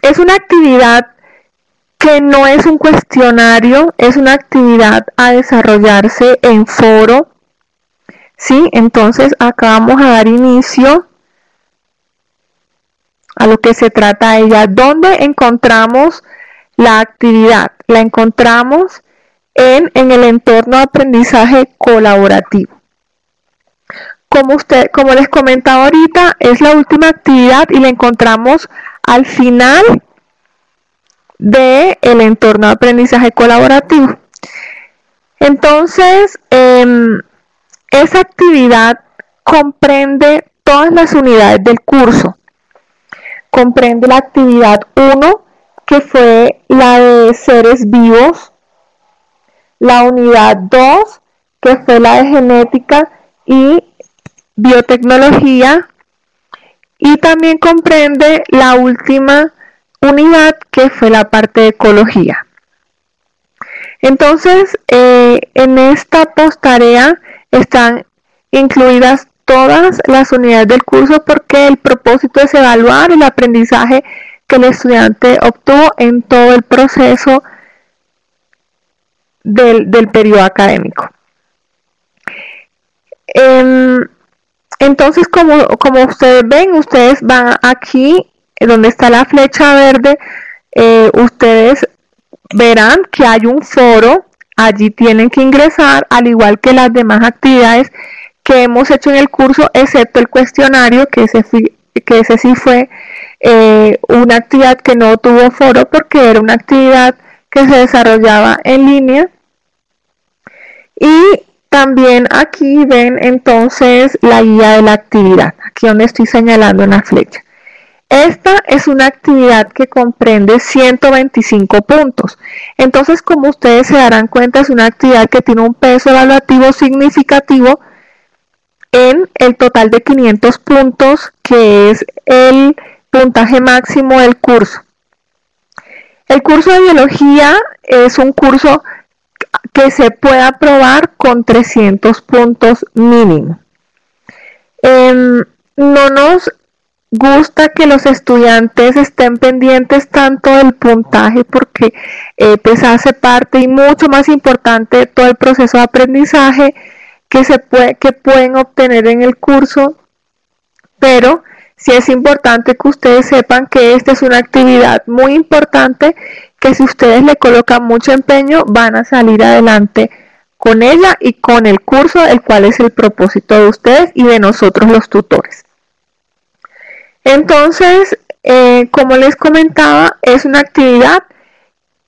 Es una actividad que no es un cuestionario, es una actividad a desarrollarse en foro, ¿sí? Entonces acá vamos a dar inicio a lo que se trata de ella. ¿Dónde encontramos la actividad? La encontramos en el entorno de aprendizaje colaborativo. Como les comentaba ahorita, es la última actividad y la encontramos al final del entorno de aprendizaje colaborativo. Entonces, esa actividad comprende todas las unidades del curso. Comprende la actividad 1, que fue la de seres vivos, la unidad 2, que fue la de genética y biotecnología, y también comprende la última unidad, que fue la parte de ecología. Entonces, en esta posttarea están incluidas todas las unidades del curso porque el propósito es evaluar el aprendizaje que el estudiante obtuvo en todo el proceso del periodo académico. Entonces, como ustedes ven, ustedes van aquí, donde está la flecha verde, ustedes verán que hay un foro, allí tienen que ingresar, al igual que las demás actividades que hemos hecho en el curso, excepto el cuestionario, que ese sí fue una actividad que no tuvo foro porque era una actividad que se desarrollaba en línea. Y también aquí ven entonces la guía de la actividad, aquí donde estoy señalando en la flecha. Esta es una actividad que comprende 125 puntos. Entonces, como ustedes se darán cuenta, es una actividad que tiene un peso evaluativo significativo en el total de 500 puntos, que es el puntaje máximo del curso. El curso de biología es un curso que se puede aprobar con 300 puntos mínimo. No nos gusta que los estudiantes estén pendientes tanto del puntaje porque pues hace parte y mucho más importante de todo el proceso de aprendizaje que pueden obtener en el curso, pero sí es importante que ustedes sepan que esta es una actividad muy importante que si ustedes le colocan mucho empeño van a salir adelante con ella y con el curso, el cual es el propósito de ustedes y de nosotros los tutores. Entonces, como les comentaba, es una actividad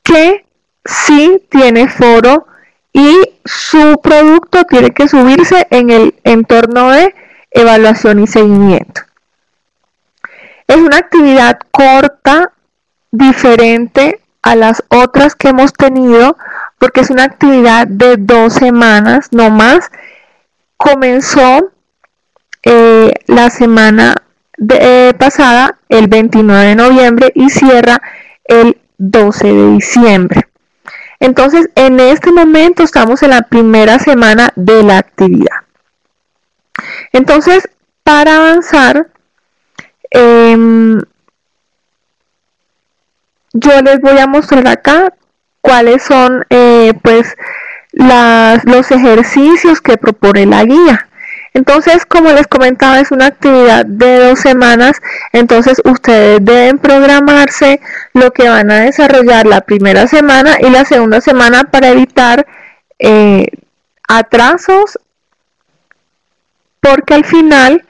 que sí tiene foro y su producto tiene que subirse en el entorno de evaluación y seguimiento. Es una actividad corta, diferente a las otras que hemos tenido, porque es una actividad de 2 semanas, no más. Comenzó la semana pasada, el 29 de noviembre, y cierra el 12 de diciembre. Entonces, en este momento estamos en la primera semana de la actividad. Entonces, para avanzar, yo les voy a mostrar acá cuáles son pues los ejercicios que propone la guía. Entonces, como les comentaba, es una actividad de 2 semanas, entonces ustedes deben programarse lo que van a desarrollar la primera semana y la segunda semana para evitar atrasos, porque al final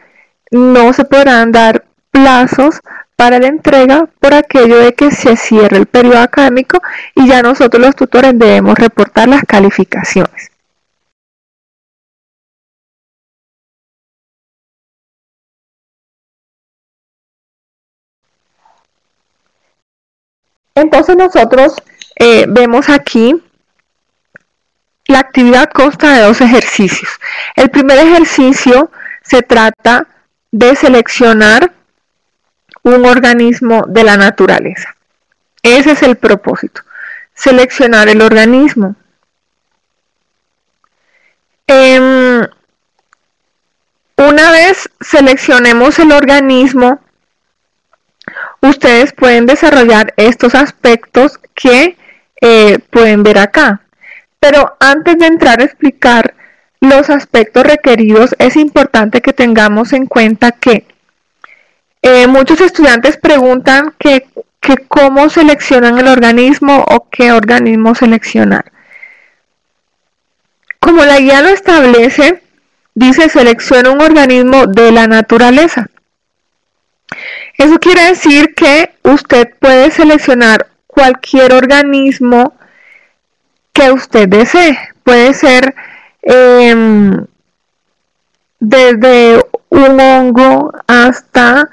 no se podrán dar plazos para la entrega por aquello de que se cierre el periodo académico y ya nosotros los tutores debemos reportar las calificaciones. Entonces nosotros vemos aquí la actividad consta de 2 ejercicios. El primer ejercicio se trata de seleccionar un organismo de la naturaleza. Ese es el propósito, seleccionar el organismo. Una vez seleccionemos el organismo, ustedes pueden desarrollar estos aspectos que pueden ver acá. Pero antes de entrar a explicar los aspectos requeridos, es importante que tengamos en cuenta que muchos estudiantes preguntan que cómo seleccionan el organismo o qué organismo seleccionar. Como la guía lo establece, dice selecciona un organismo de la naturaleza. Eso quiere decir que usted puede seleccionar cualquier organismo que usted desee. Puede ser desde un hongo hasta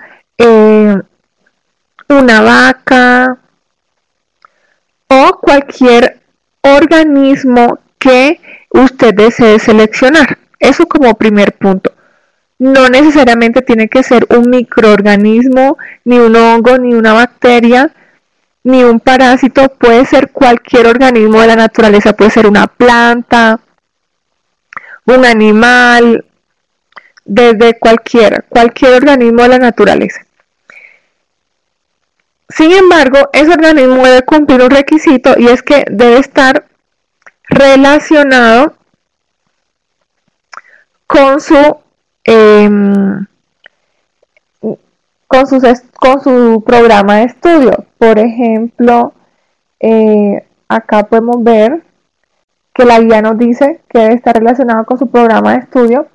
una vaca o cualquier organismo que usted desee seleccionar. Eso como primer punto. No necesariamente tiene que ser un microorganismo, ni un hongo, ni una bacteria, ni un parásito. Puede ser cualquier organismo de la naturaleza. Puede ser una planta, un animal, desde cualquier organismo de la naturaleza. Sin embargo, ese organismo debe cumplir un requisito y es que debe estar relacionado con su programa de estudio. Por ejemplo, acá podemos ver que la guía nos dice que debe estar relacionado con su programa de estudio.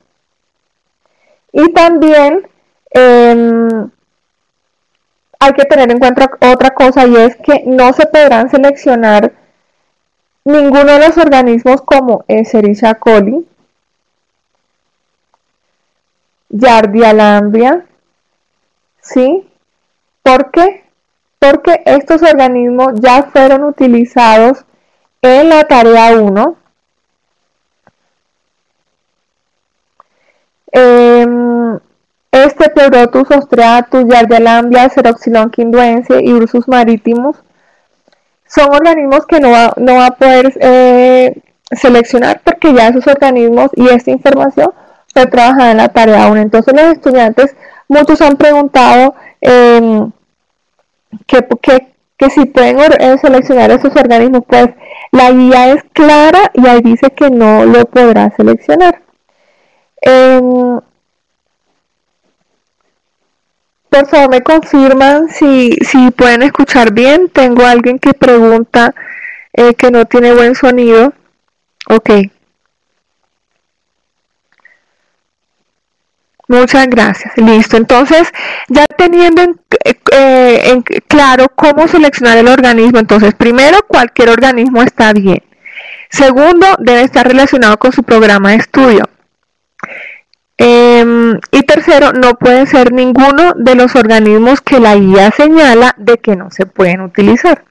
Y también hay que tener en cuenta otra cosa, y es que no se podrán seleccionar ninguno de los organismos como Escherichia coli, Giardia lamblia, ¿sí? ¿Por qué? Porque estos organismos ya fueron utilizados en la tarea 1. Este Pleurotus ostreatus, Giardia lamblia, Ceroxylon quinduense y Ursus maritimus son organismos que no va a poder seleccionar, porque ya esos organismos y esta información fue trabajada en la tarea 1. Entonces los estudiantes, muchos han preguntado que si pueden seleccionar esos organismos. Pues la guía es clara y ahí dice que no lo podrá seleccionar. Por favor, me confirman si pueden escuchar bien. Tengo a alguien que pregunta que no tiene buen sonido. Ok. Muchas gracias. Listo. Entonces, ya teniendo en claro cómo seleccionar el organismo, entonces, primero, cualquier organismo está bien. Segundo, debe estar relacionado con su programa de estudio. Y tercero, no puede ser ninguno de los organismos que la guía señala de que no se pueden utilizar.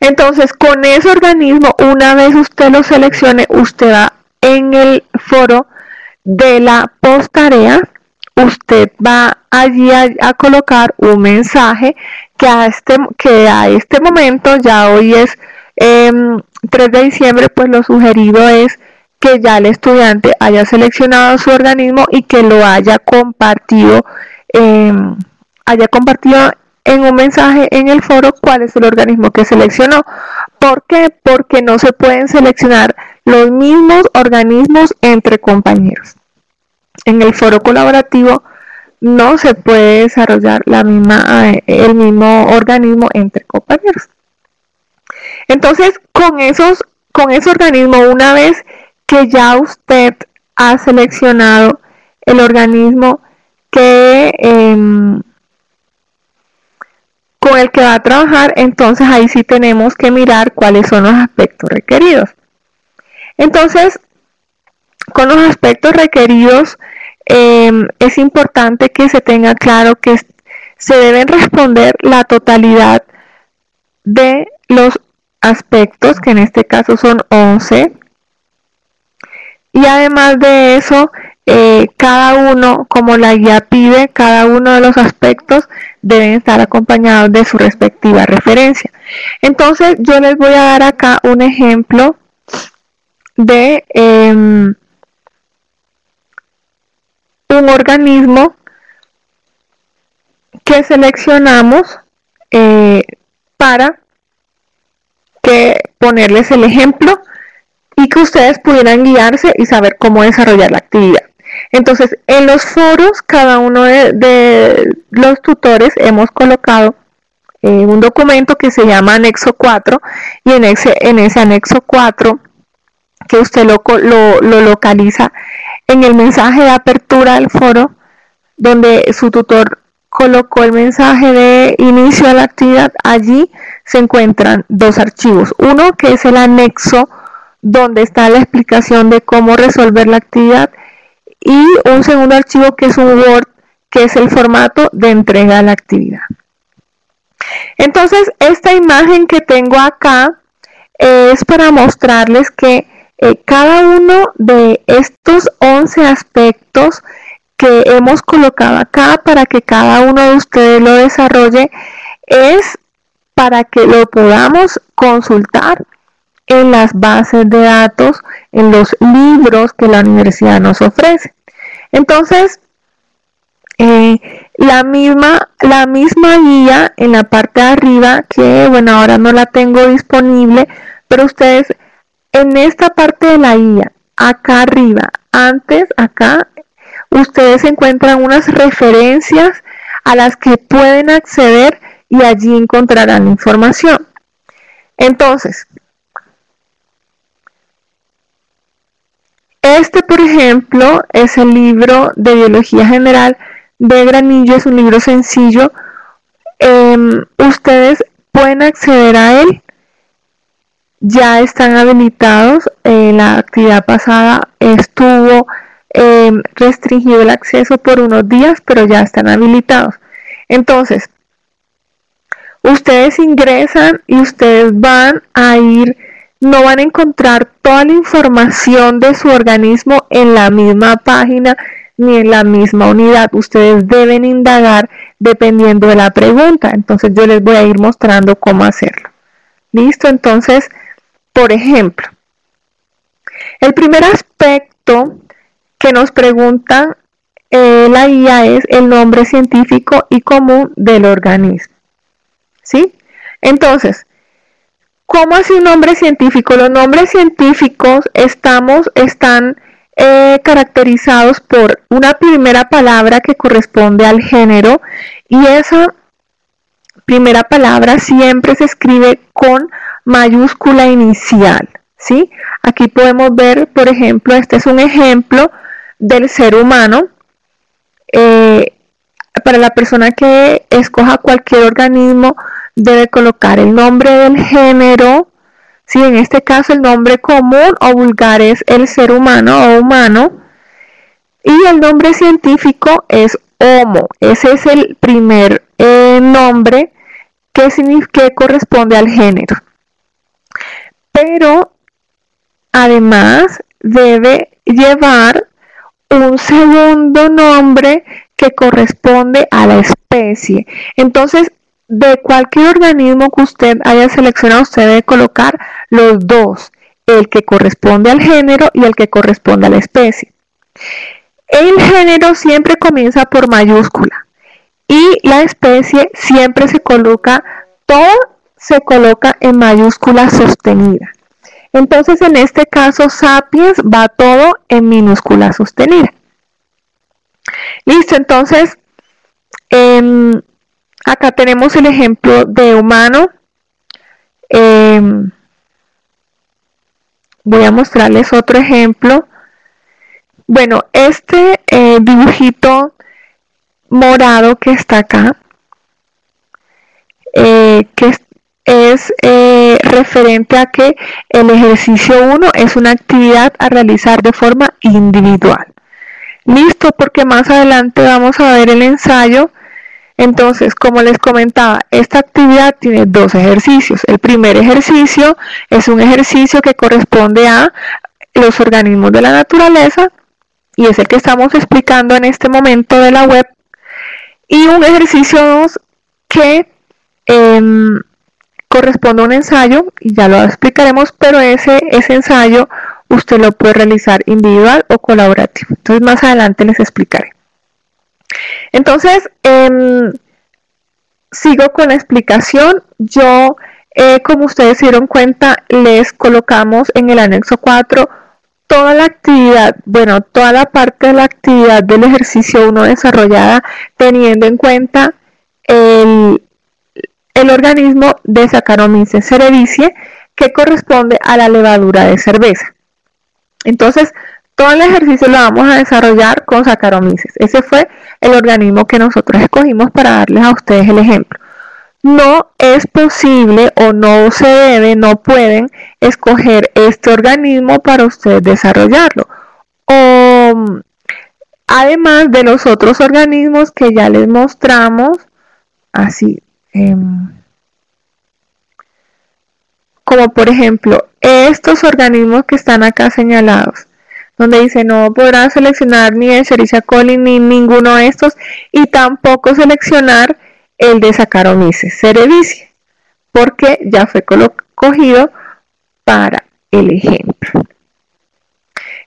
Entonces, con ese organismo, una vez usted lo seleccione, usted va en el foro de la postarea, usted va allí a colocar un mensaje que a este momento, ya hoy es 3 de diciembre, pues lo sugerido es que ya el estudiante haya seleccionado su organismo y que lo haya compartido en un mensaje en el foro cuál es el organismo que seleccionó. ¿Por qué? Porque no se pueden seleccionar los mismos organismos entre compañeros. En el foro colaborativo no se puede desarrollar el mismo organismo entre compañeros. Entonces, con ese organismo, una vez que ya usted ha seleccionado el organismo con el que va a trabajar, entonces ahí sí tenemos que mirar cuáles son los aspectos requeridos. Entonces, con los aspectos requeridos, es importante que se tenga claro que se deben responder la totalidad de los aspectos, que en este caso son 11. Y además de eso, cada uno, como la guía pide, cada uno de los aspectos deben estar acompañados de su respectiva referencia. Entonces, yo les voy a dar acá un ejemplo de un organismo que seleccionamos para que ponerles el ejemplo y que ustedes pudieran guiarse y saber cómo desarrollar la actividad. Entonces, en los foros, cada uno de los tutores hemos colocado un documento que se llama anexo 4, y en ese anexo 4, que usted lo localiza en el mensaje de apertura del foro, donde su tutor colocó el mensaje de inicio de la actividad, allí se encuentran dos archivos. Uno que es el anexo, donde está la explicación de cómo resolver la actividad, y un segundo archivo que es un Word, que es el formato de entrega de la actividad. Entonces, esta imagen que tengo acá es para mostrarles que cada uno de estos 11 aspectos que hemos colocado acá para que cada uno de ustedes lo desarrolle es para que lo podamos consultar en las bases de datos, en los libros que la universidad nos ofrece. Entonces, la misma guía en la parte de arriba, que bueno, ahora no la tengo disponible, pero ustedes en esta parte de la guía, acá arriba, acá, ustedes encuentran unas referencias a las que pueden acceder y allí encontrarán información. Entonces, este, por ejemplo, es el libro de Biología General de Granillo, es un libro sencillo. Ustedes pueden acceder a él, ya están habilitados. La actividad pasada estuvo restringido el acceso por unos días, pero ya están habilitados. Entonces, ustedes ingresan y ustedes van a ir, no van a encontrar toda la información de su organismo en la misma página ni en la misma unidad. Ustedes deben indagar dependiendo de la pregunta. Entonces yo les voy a ir mostrando cómo hacerlo. ¿Listo? Entonces, por ejemplo, el primer aspecto que nos pregunta la guía es el nombre científico y común del organismo. ¿Sí? Entonces, ¿cómo así un nombre científico? Los nombres científicos están caracterizados por una primera palabra que corresponde al género, y esa primera palabra siempre se escribe con mayúscula inicial, ¿sí? Aquí podemos ver, por ejemplo, este es un ejemplo del ser humano. Para la persona que escoja cualquier organismo, debe colocar el nombre del género. Sí, en este caso el nombre común o vulgar es el ser humano o humano, y el nombre científico es Homo. Ese es el primer nombre que corresponde al género. Pero además debe llevar un segundo nombre que corresponde a la especie. Entonces, de cualquier organismo que usted haya seleccionado, usted debe colocar los dos, el que corresponde al género y el que corresponde a la especie. El género siempre comienza por mayúscula y la especie siempre todo se coloca en mayúscula sostenida. Entonces, en este caso, Sapiens va todo en minúscula sostenida. Listo, entonces, acá tenemos el ejemplo de humano. Voy a mostrarles otro ejemplo. Bueno, este dibujito morado que está acá, que es referente a que el ejercicio 1 es una actividad a realizar de forma individual. Listo, porque más adelante vamos a ver el ensayo. Entonces, como les comentaba, esta actividad tiene dos ejercicios. El primer ejercicio es un ejercicio que corresponde a los organismos de la naturaleza, y es el que estamos explicando en este momento de la web. Y un ejercicio 2 que corresponde a un ensayo, y ya lo explicaremos, pero ese ensayo usted lo puede realizar individual o colaborativo. Entonces más adelante les explicaré. Entonces, sigo con la explicación. Yo, como ustedes se dieron cuenta, les colocamos en el anexo 4 toda la actividad, bueno, toda la parte de la actividad del ejercicio 1 desarrollada teniendo en cuenta el organismo de Saccharomyces cerevisiae, que corresponde a la levadura de cerveza. Entonces, todo el ejercicio lo vamos a desarrollar con Saccharomyces. Ese fue el organismo que nosotros escogimos para darles a ustedes el ejemplo. No es posible o no se debe, no pueden escoger este organismo para ustedes desarrollarlo. O, además de los otros organismos que ya les mostramos, así, como por ejemplo estos organismos que están acá señalados, donde dice no podrán seleccionar ni Escherichia coli ni ninguno de estos, y tampoco seleccionar el de Saccharomyces cerevisiae, porque ya fue cogido para el ejemplo.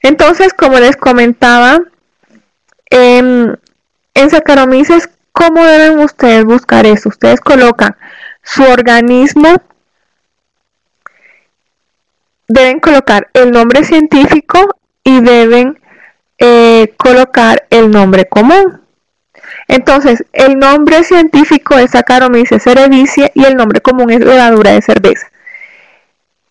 Entonces, como les comentaba, en Saccharomyces, ¿cómo deben ustedes buscar esto? Ustedes colocan su organismo, deben colocar el nombre científico y deben colocar el nombre común. Entonces, el nombre científico es Saccharomyces cerevisiae y el nombre común es levadura de cerveza.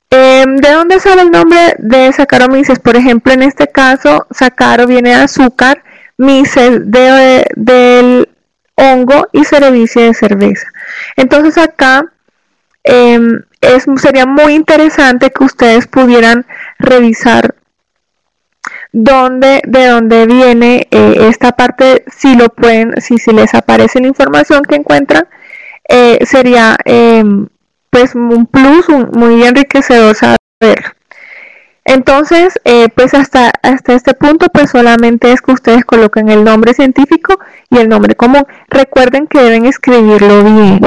¿De dónde sale el nombre de Saccharomyces? Por ejemplo, en este caso, Saccaro viene de azúcar, myces del hongo y cerevisiae de cerveza. Entonces acá sería muy interesante que ustedes pudieran revisar de dónde viene esta parte. Si lo pueden, si les aparece la información que encuentran, sería pues un plus, muy enriquecedor saberlo. Entonces, pues hasta este punto, pues solamente es que ustedes coloquen el nombre científico y el nombre común. Recuerden que deben escribirlo bien,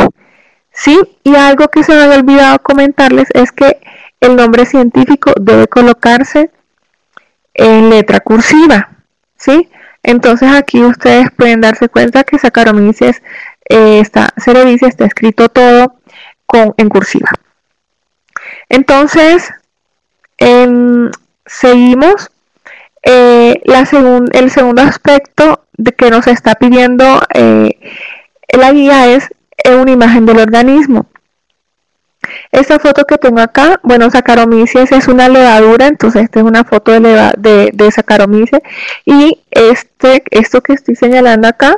¿sí? Y algo que se me había olvidado comentarles es que el nombre científico debe colocarse en letra cursiva, ¿sí? Entonces aquí ustedes pueden darse cuenta que Saccharomyces cerevisiae está escrito todo en cursiva. Entonces, seguimos. El segundo aspecto que nos está pidiendo la guía es una imagen del organismo. Esta foto que tengo acá, bueno, Saccharomyces es una levadura, entonces esta es una foto de Saccharomyces, y esto que estoy señalando acá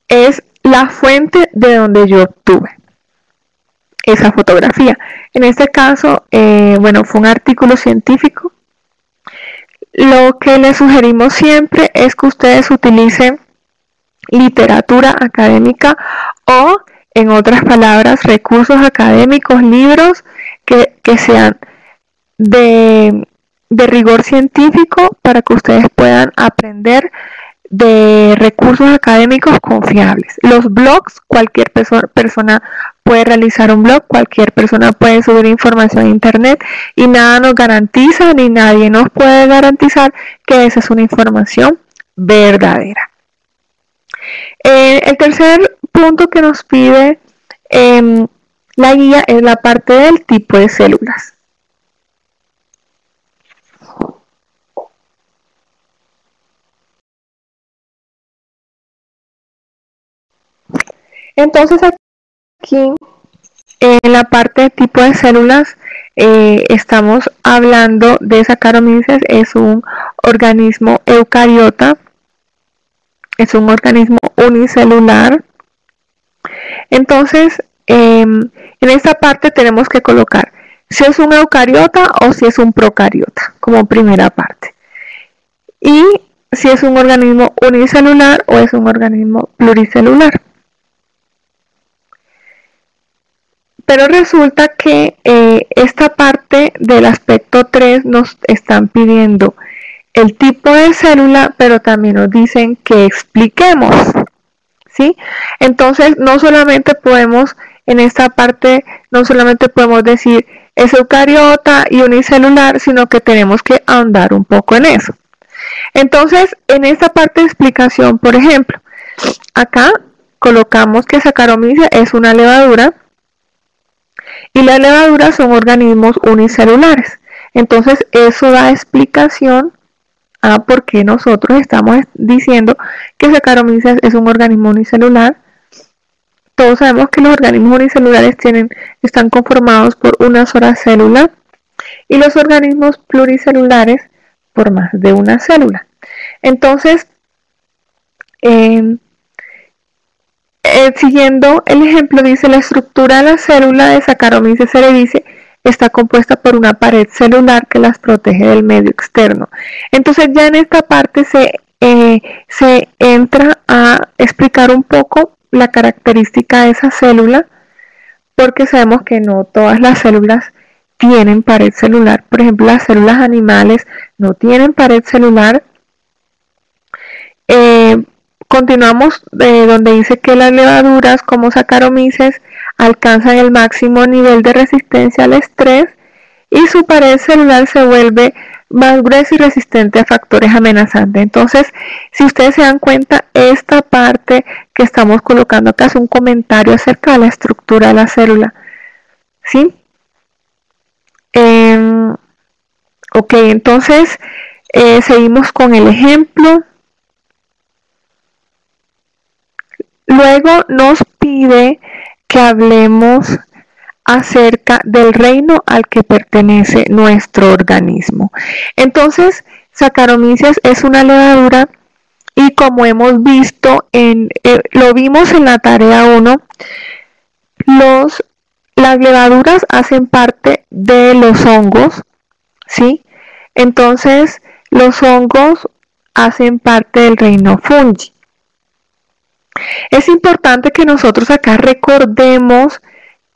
es la fuente de donde yo obtuve esa fotografía. En este caso, bueno, fue un artículo científico. Lo que les sugerimos siempre es que ustedes utilicen literatura académica o, en otras palabras, recursos académicos, libros que sean de rigor científico, para que ustedes puedan aprender de recursos académicos confiables. Los blogs, cualquier persona puede realizar un blog, cualquier persona puede subir información a internet, y nada nos garantiza ni nadie nos puede garantizar que esa es una información verdadera. El tercer punto que nos pide la guía es la parte del tipo de células. Entonces aquí en la parte de tipo de células estamos hablando de Saccharomyces. Es un organismo eucariota, es un organismo unicelular. Entonces en esta parte tenemos que colocar si es un eucariota o si es un procariota como primera parte, y si es un organismo unicelular o es un organismo pluricelular. Pero resulta que esta parte del aspecto 3 nos están pidiendo el tipo de célula, pero también nos dicen que expliquemos, ¿sí? Entonces, no solamente podemos, en esta parte, no solamente podemos decir es eucariota y unicelular, sino que tenemos que ahondar un poco en eso. Entonces, en esta parte de explicación, por ejemplo, acá colocamos que Saccharomyces es una levadura y las levaduras son organismos unicelulares. Entonces eso da explicación a por qué nosotros estamos diciendo que Saccharomyces es un organismo unicelular. Todos sabemos que los organismos unicelulares están conformados por una sola célula y los organismos pluricelulares por más de una célula. Entonces, siguiendo el ejemplo, dice: la estructura de la célula de Saccharomyces cerevisiae está compuesta por una pared celular que las protege del medio externo. Entonces ya en esta parte se entra a explicar un poco la característica de esa célula, porque sabemos que no todas las células tienen pared celular. Por ejemplo, las células animales no tienen pared celular. Continuamos donde dice que las levaduras como Saccharomyces alcanzan el máximo nivel de resistencia al estrés y su pared celular se vuelve más gruesa y resistente a factores amenazantes. Entonces, si ustedes se dan cuenta, esta parte que estamos colocando acá es un comentario acerca de la estructura de la célula, ¿sí? Ok, entonces seguimos con el ejemplo. Luego nos pide que hablemos acerca del reino al que pertenece nuestro organismo. Entonces, Saccharomyces es una levadura y como hemos visto, lo vimos en la tarea 1, las levaduras hacen parte de los hongos, ¿sí? Entonces, los hongos hacen parte del reino fungi. Es importante que nosotros acá recordemos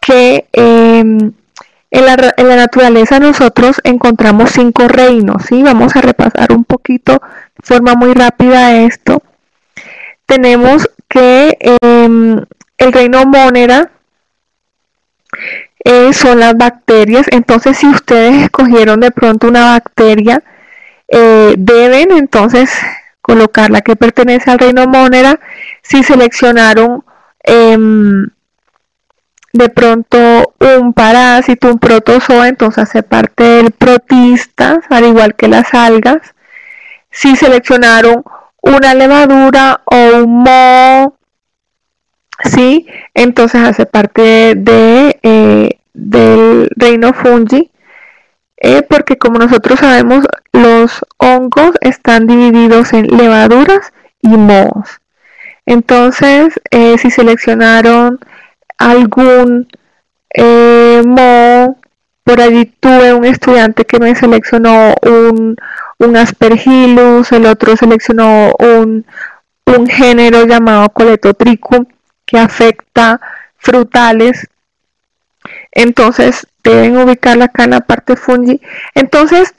que en la naturaleza nosotros encontramos 5 reinos, ¿sí? Vamos a repasar un poquito de forma muy rápida esto. Tenemos que el reino Monera son las bacterias. Entonces, si ustedes escogieron de pronto una bacteria, deben entonces colocar la que pertenece al reino Monera. Si seleccionaron de pronto un parásito, un protozoo, entonces hace parte del protistas, al igual que las algas. Si seleccionaron una levadura o un moho, ¿sí? Entonces hace parte del reino fungi, porque como nosotros sabemos, los hongos están divididos en levaduras y mohos. Entonces, si seleccionaron algún moho, por allí tuve un estudiante que me seleccionó un Aspergillus, el otro seleccionó un género llamado Coletotrichum que afecta frutales. Entonces deben ubicarla acá en la parte fungi. Entonces,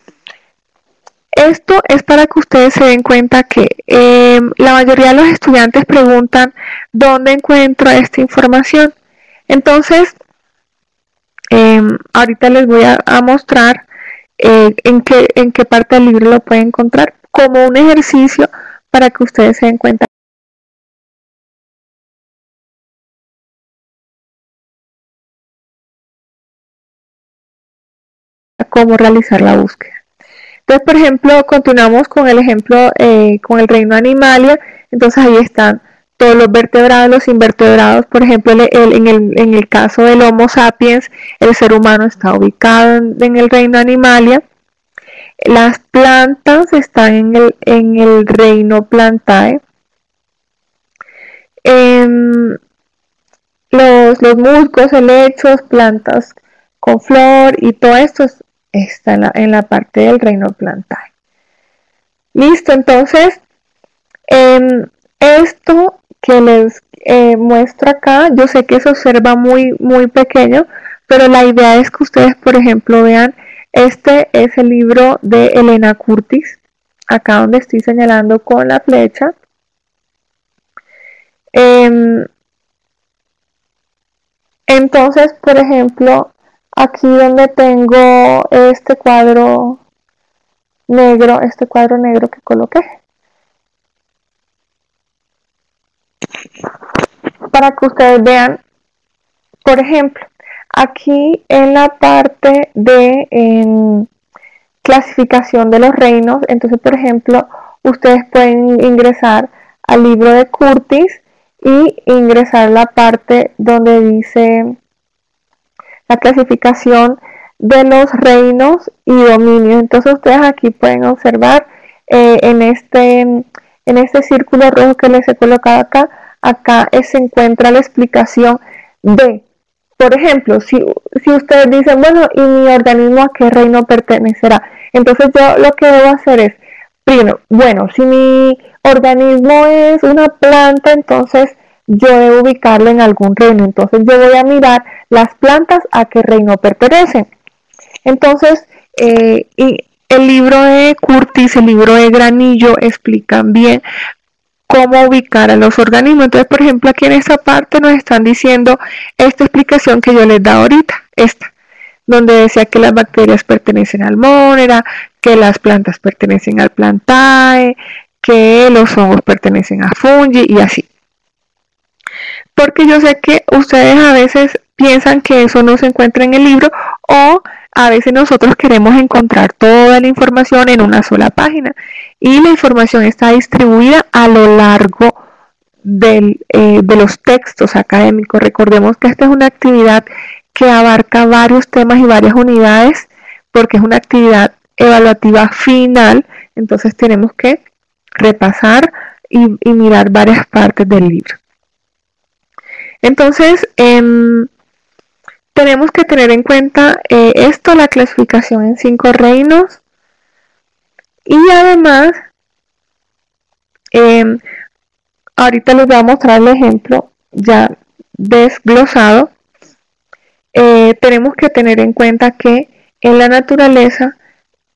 esto es para que ustedes se den cuenta que la mayoría de los estudiantes preguntan ¿dónde encuentro esta información? Entonces, ahorita les voy a mostrar en qué parte del libro lo pueden encontrar, como un ejercicio para que ustedes se den cuenta cómo realizar la búsqueda. Entonces, por ejemplo, continuamos con el ejemplo con el reino Animalia. Entonces ahí están todos los vertebrados, los invertebrados. Por ejemplo, en el caso del Homo sapiens, el ser humano está ubicado en el reino Animalia. Las plantas están en el reino Plantae. Los musgos, helechos, plantas con flor y todo esto está en la parte del reino Plantae. Listo, entonces esto que les muestro acá, yo sé que se observa muy pequeño, pero la idea es que ustedes, por ejemplo, vean, este es el libro de Elena Curtis, acá donde estoy señalando con la flecha. Entonces, por ejemplo, aquí donde tengo este cuadro negro que coloqué. para que ustedes vean, por ejemplo, aquí en la parte de clasificación de los reinos, entonces por ejemplo, ustedes pueden ingresar al libro de Curtis y ingresar la parte donde dice la clasificación de los reinos y dominios. Entonces ustedes aquí pueden observar en este círculo rojo que les he colocado acá se encuentra la explicación de, por ejemplo, si ustedes dicen, bueno, ¿y mi organismo a qué reino pertenecerá? Entonces yo lo que debo hacer es, primero, bueno, si mi organismo es una planta, entonces yo debo ubicarlo en algún reino. Entonces yo voy a mirar las plantas a qué reino pertenecen. Entonces, y el libro de Curtis, el libro de Granillo explican bien cómo ubicar a los organismos. Entonces, por ejemplo, aquí en esta parte nos están diciendo esta explicación que yo les da ahorita, donde decía que las bacterias pertenecen al Monera, que las plantas pertenecen al Plantae, que los hongos pertenecen a Fungi y así. Porque yo sé que ustedes a veces piensan que eso no se encuentra en el libro, o a veces nosotros queremos encontrar toda la información en una sola página, y la información está distribuida a lo largo de los textos académicos. Recordemos que esta es una actividad que abarca varios temas y varias unidades, porque es una actividad evaluativa final. Entonces tenemos que repasar y mirar varias partes del libro. Entonces tenemos que tener en cuenta la clasificación en 5 reinos, y además ahorita les voy a mostrar el ejemplo ya desglosado. Tenemos que tener en cuenta que en la naturaleza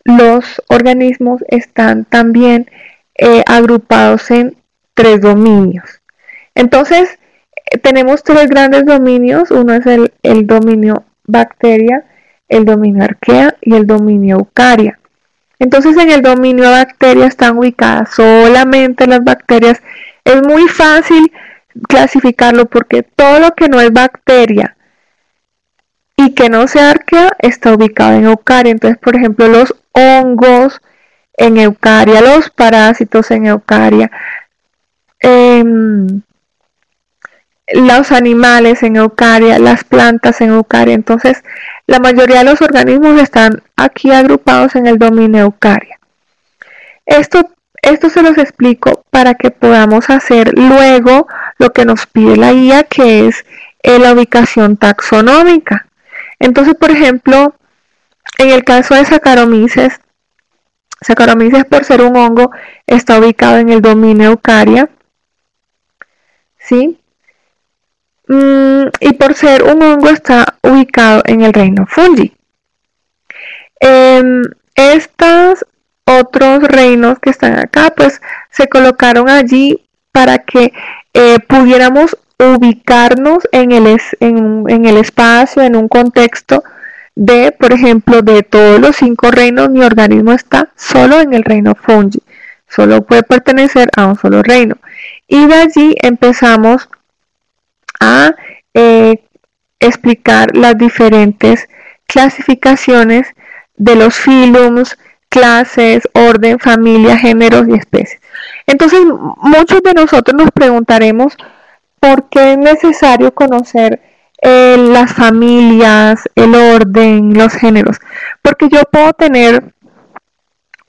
los organismos están también agrupados en 3 dominios. Entonces tenemos 3 grandes dominios. Uno es el dominio bacteria, el dominio arquea y el dominio eucaria. Entonces en el dominio bacteria están ubicadas solamente las bacterias. Es muy fácil clasificarlo porque todo lo que no es bacteria y que no sea arquea está ubicado en eucaria. Entonces, por ejemplo, los hongos en eucaria, los parásitos en eucaria, los animales en eucaria, las plantas en eucaria. Entonces, la mayoría de los organismos están aquí agrupados en el dominio eucaria. Esto se los explico para que podamos hacer luego lo que nos pide la guía, que es la ubicación taxonómica. Entonces, por ejemplo, en el caso de Saccharomyces por ser un hongo está ubicado en el dominio eucaria, ¿sí? Y por ser un hongo está ubicado en el reino Fungi. Estos otros reinos que están acá, pues se colocaron allí para que pudiéramos ubicarnos en el espacio, en un contexto de, por ejemplo, de todos los 5 reinos. Mi organismo está solo en el reino Fungi, solo puede pertenecer a un solo reino, y de allí empezamos a explicar las diferentes clasificaciones de los filums, clases, orden, familia, géneros y especies. Entonces, muchos de nosotros nos preguntaremos por qué es necesario conocer las familias, el orden, los géneros. Porque yo puedo tener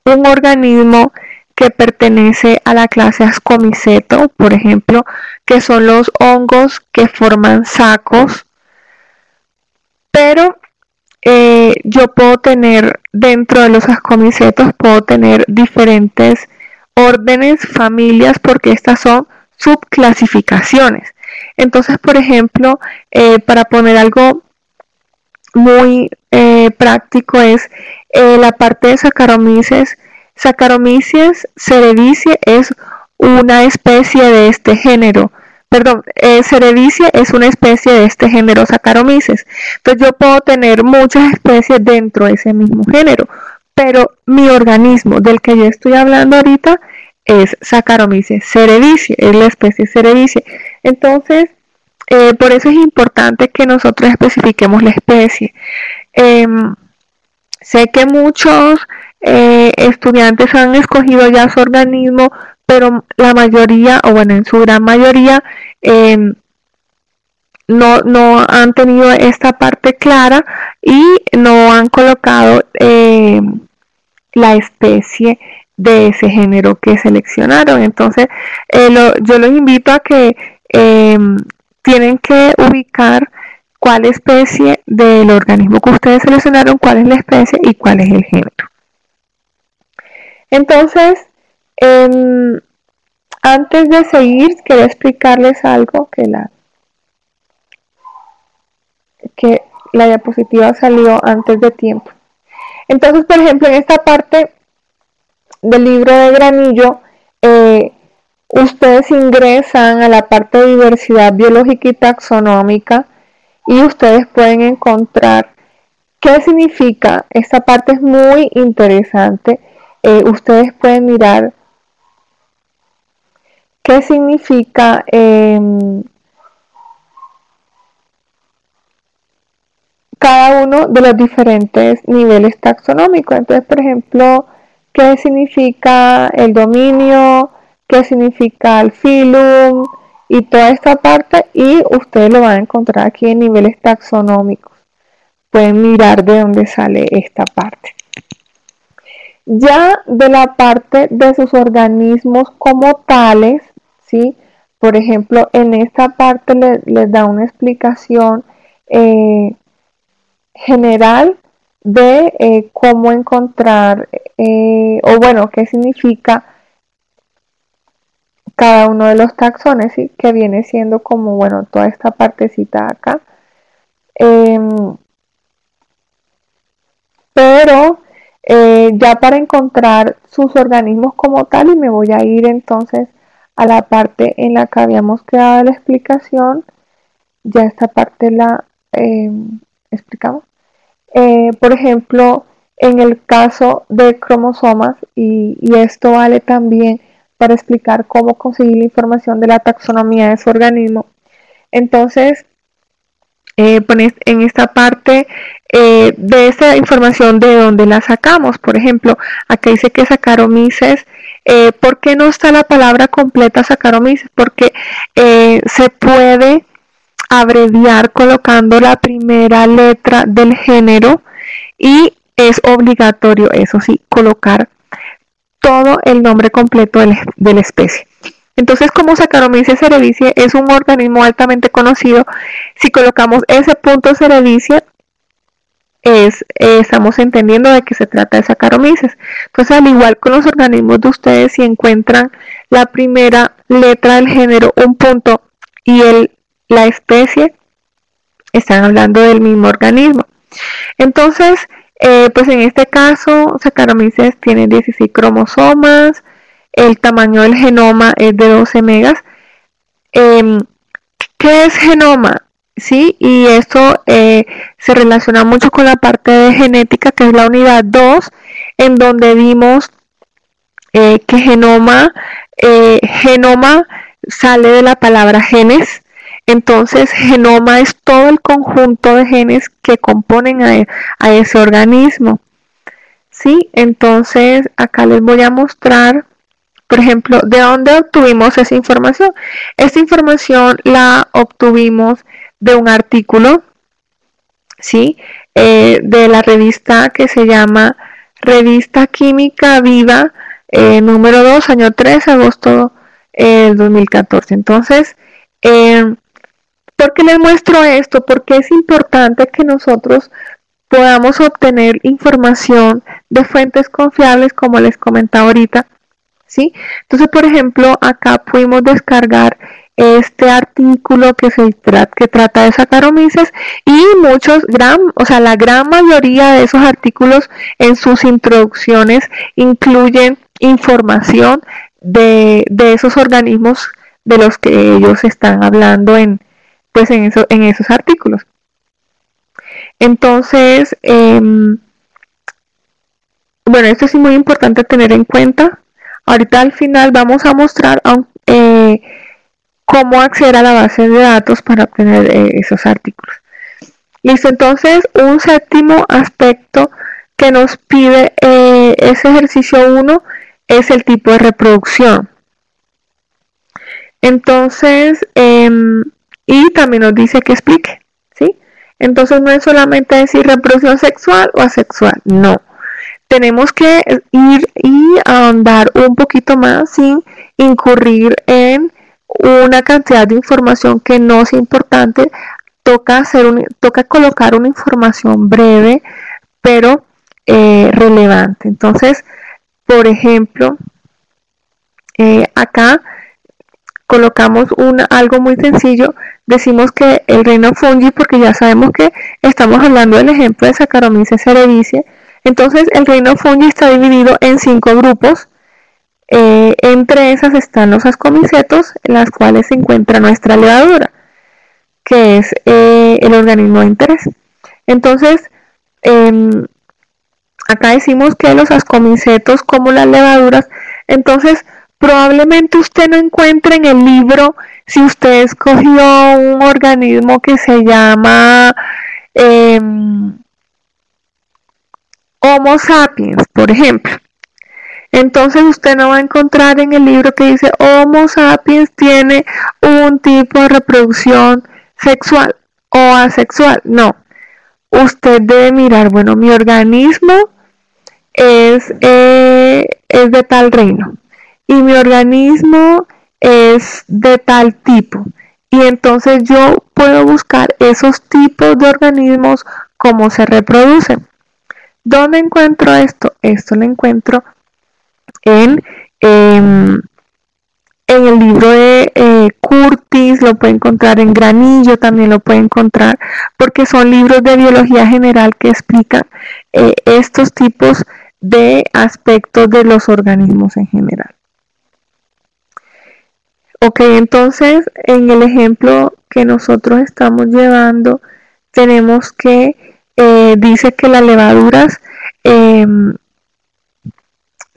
un organismo que pertenece a la clase Ascomiceto, por ejemplo, que son los hongos que forman sacos, pero yo puedo tener dentro de los ascomicetos, puedo tener diferentes órdenes, familias, porque estas son subclasificaciones. Entonces, por ejemplo, para poner algo muy práctico, es la parte de Saccharomyces. Saccharomyces cerevisiae es una especie de este género. Cerevisiae es una especie de este género Saccharomyces. Entonces yo puedo tener muchas especies dentro de ese mismo género, pero mi organismo del que yo estoy hablando ahorita es Saccharomyces cerevisiae, es la especie cerevisiae. Entonces Por eso es importante que nosotros especifiquemos la especie. Sé que muchos estudiantes han escogido ya su organismo, pero la mayoría, o bueno, en su gran mayoría, no han tenido esta parte clara y no han colocado la especie de ese género que seleccionaron. Entonces, yo los invito a que tienen que ubicar cuál especie del organismo que ustedes seleccionaron, cuál es la especie y cuál es el género. Entonces, antes de seguir, quería explicarles algo que la diapositiva salió antes de tiempo. Entonces, por ejemplo, en esta parte del libro de Granillo, ustedes ingresan a la parte de diversidad biológica y taxonómica y ustedes pueden encontrar qué significa. Esta parte es muy interesante. Ustedes pueden mirar qué significa cada uno de los diferentes niveles taxonómicos. Entonces, por ejemplo, qué significa el dominio, qué significa el filum y toda esta parte, y ustedes lo van a encontrar aquí en niveles taxonómicos. Pueden mirar de dónde sale esta parte. Ya de la parte de sus organismos como tales, ¿sí? Por ejemplo, en esta parte les da una explicación general de cómo encontrar o bueno, qué significa cada uno de los taxones, ¿sí? Que viene siendo como, bueno, toda esta partecita acá. Pero ya para encontrar sus organismos como tal, y me voy a ir entonces a la parte en la que habíamos quedado la explicación, ya esta parte la explicamos. Por ejemplo, en el caso de cromosomas, y esto vale también para explicar cómo conseguir la información de la taxonomía de su organismo. Entonces, en esta parte de esta información, de dónde la sacamos. Por ejemplo, acá dice que Saccharomyces. ¿Por qué no está la palabra completa Saccharomyces? Porque se puede abreviar colocando la primera letra del género y es obligatorio, eso sí, colocar todo el nombre completo de la especie. Entonces, como Saccharomyces cerevisiae es un organismo altamente conocido, si colocamos ese punto cerevisiae, estamos entendiendo de que se trata de Saccharomyces. Entonces, al igual con los organismos de ustedes, si encuentran la primera letra del género, un punto, y la especie, están hablando del mismo organismo. Entonces, pues en este caso, Saccharomyces tiene 16 cromosomas, el tamaño del genoma es de 12 megas. ¿Qué es genoma? ¿Sí? Y esto se relaciona mucho con la parte de genética, que es la unidad 2, en donde vimos que genoma sale de la palabra genes. Entonces, genoma es todo el conjunto de genes que componen a ese organismo. ¿Sí? Entonces, acá les voy a mostrar, por ejemplo, de dónde obtuvimos esa información. Esta información la obtuvimos de un artículo, ¿sí? De la revista que se llama Revista Química Viva, número 2, año 3, agosto 2014. Entonces, ¿por qué les muestro esto? Porque es importante que nosotros podamos obtener información de fuentes confiables, como les comentaba ahorita, ¿sí? Entonces, por ejemplo, acá pudimos descargar este artículo que trata de Saccharomyces, y la gran mayoría de esos artículos en sus introducciones incluyen información de esos organismos de los que ellos están hablando en esos artículos. Entonces, bueno, esto es muy importante tener en cuenta. Ahorita al final vamos a mostrar cómo acceder a la base de datos para obtener esos artículos. Listo, entonces un séptimo aspecto que nos pide ese ejercicio 1 es el tipo de reproducción. Entonces, y también nos dice que explique, ¿sí? Entonces no es solamente decir reproducción sexual o asexual, no. Tenemos que ir y ahondar un poquito más sin incurrir en una cantidad de información que no es importante. Toca colocar una información breve, pero relevante. Entonces, por ejemplo, acá colocamos algo muy sencillo. Decimos que el reino fungi, porque ya sabemos que estamos hablando del ejemplo de Saccharomyces cerevisiae. Entonces, el reino fungi está dividido en 5 grupos. Entre esas están los ascomicetos, en las cuales se encuentra nuestra levadura, que es el organismo de interés. Entonces, acá decimos que los ascomicetos, como las levaduras, entonces probablemente usted no encuentre en el libro, si usted escogió un organismo que se llama Homo sapiens, por ejemplo. Entonces usted no va a encontrar en el libro que dice Homo sapiens tiene un tipo de reproducción sexual o asexual. No, usted debe mirar, bueno, mi organismo es de tal reino y mi organismo es de tal tipo, y entonces yo puedo buscar esos tipos de organismos, cómo se reproducen. ¿Dónde encuentro esto? Esto lo encuentro en el libro de Curtis, lo puede encontrar en Granillo, también lo puede encontrar, porque son libros de biología general que explican estos tipos de aspectos de los organismos en general. Ok, entonces en el ejemplo que nosotros estamos llevando, tenemos que, dice que las levaduras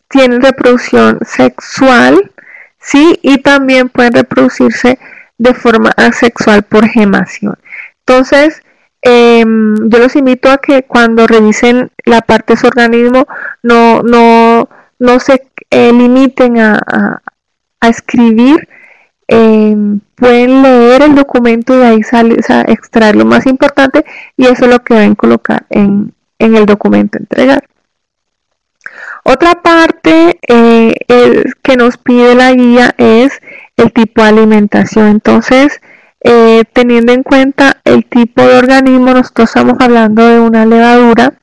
tienen reproducción sexual, ¿sí? Y también pueden reproducirse de forma asexual por gemación. Entonces, yo los invito a que cuando revisen la parte de su organismo, no se limiten a escribir. Pueden leer el documento y de ahí extraer lo más importante, y eso es lo que deben colocar en el documento entregar. Otra parte que nos pide la guía es el tipo de alimentación. Entonces, teniendo en cuenta el tipo de organismo, nosotros estamos hablando de una levadura.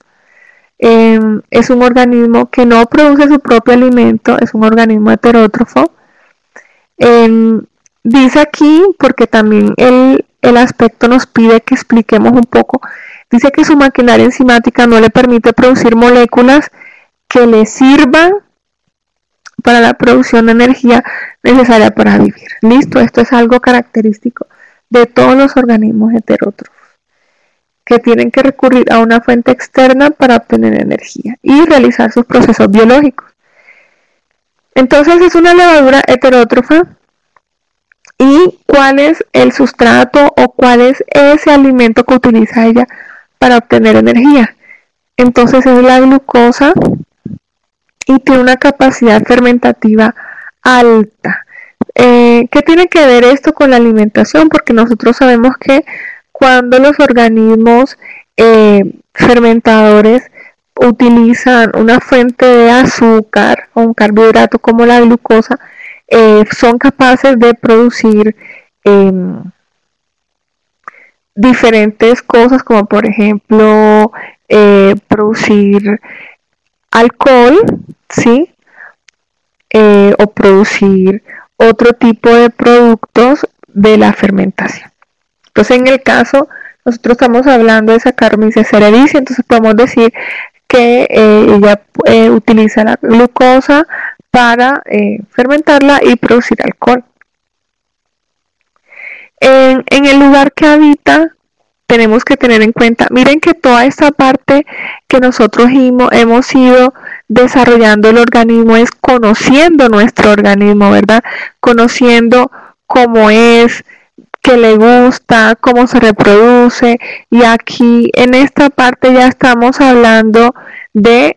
Es un organismo que no produce su propio alimento, es un organismo heterótrofo. Dice aquí, porque también el aspecto nos pide que expliquemos un poco, dice que su maquinaria enzimática no le permite producir moléculas que le sirvan para la producción de energía necesaria para vivir. Listo, esto es algo característico de todos los organismos heterótrofos, que tienen que recurrir a una fuente externa para obtener energía y realizar sus procesos biológicos. Entonces es una levadura heterótrofa. ¿Y cuál es el sustrato o cuál es ese alimento que utiliza ella para obtener energía? Entonces es la glucosa, y tiene una capacidad fermentativa alta. ¿Qué tiene que ver esto con la alimentación? Porque nosotros sabemos que cuando los organismos fermentadores utilizan una fuente de azúcar o un carbohidrato como la glucosa, son capaces de producir diferentes cosas, como por ejemplo producir alcohol, ¿sí? O producir otro tipo de productos de la fermentación. Entonces, en el caso, nosotros estamos hablando de Saccharomyces cerevisiae, entonces podemos decir que ella utiliza la glucosa para fermentarla y producir alcohol. En el lugar que habita, tenemos que tener en cuenta, miren que toda esta parte que nosotros hemos ido desarrollando el organismo es conociendo nuestro organismo, ¿verdad? Conociendo cómo es, qué le gusta, cómo se reproduce. Y aquí en esta parte ya estamos hablando de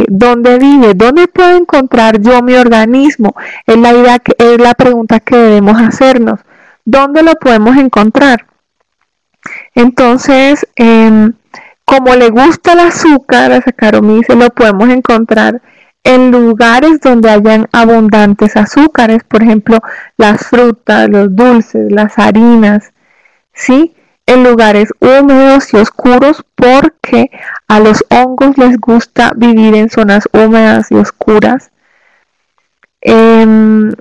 dónde vive, dónde puedo encontrar yo mi organismo. Es la idea, es la pregunta que debemos hacernos. ¿Dónde lo podemos encontrar? Entonces, como le gusta el azúcar a Saccharomyces, lo podemos encontrar en lugares donde hayan abundantes azúcares, por ejemplo, las frutas, los dulces, las harinas, ¿sí? En lugares húmedos y oscuros, porque a los hongos les gusta vivir en zonas húmedas y oscuras. ¿De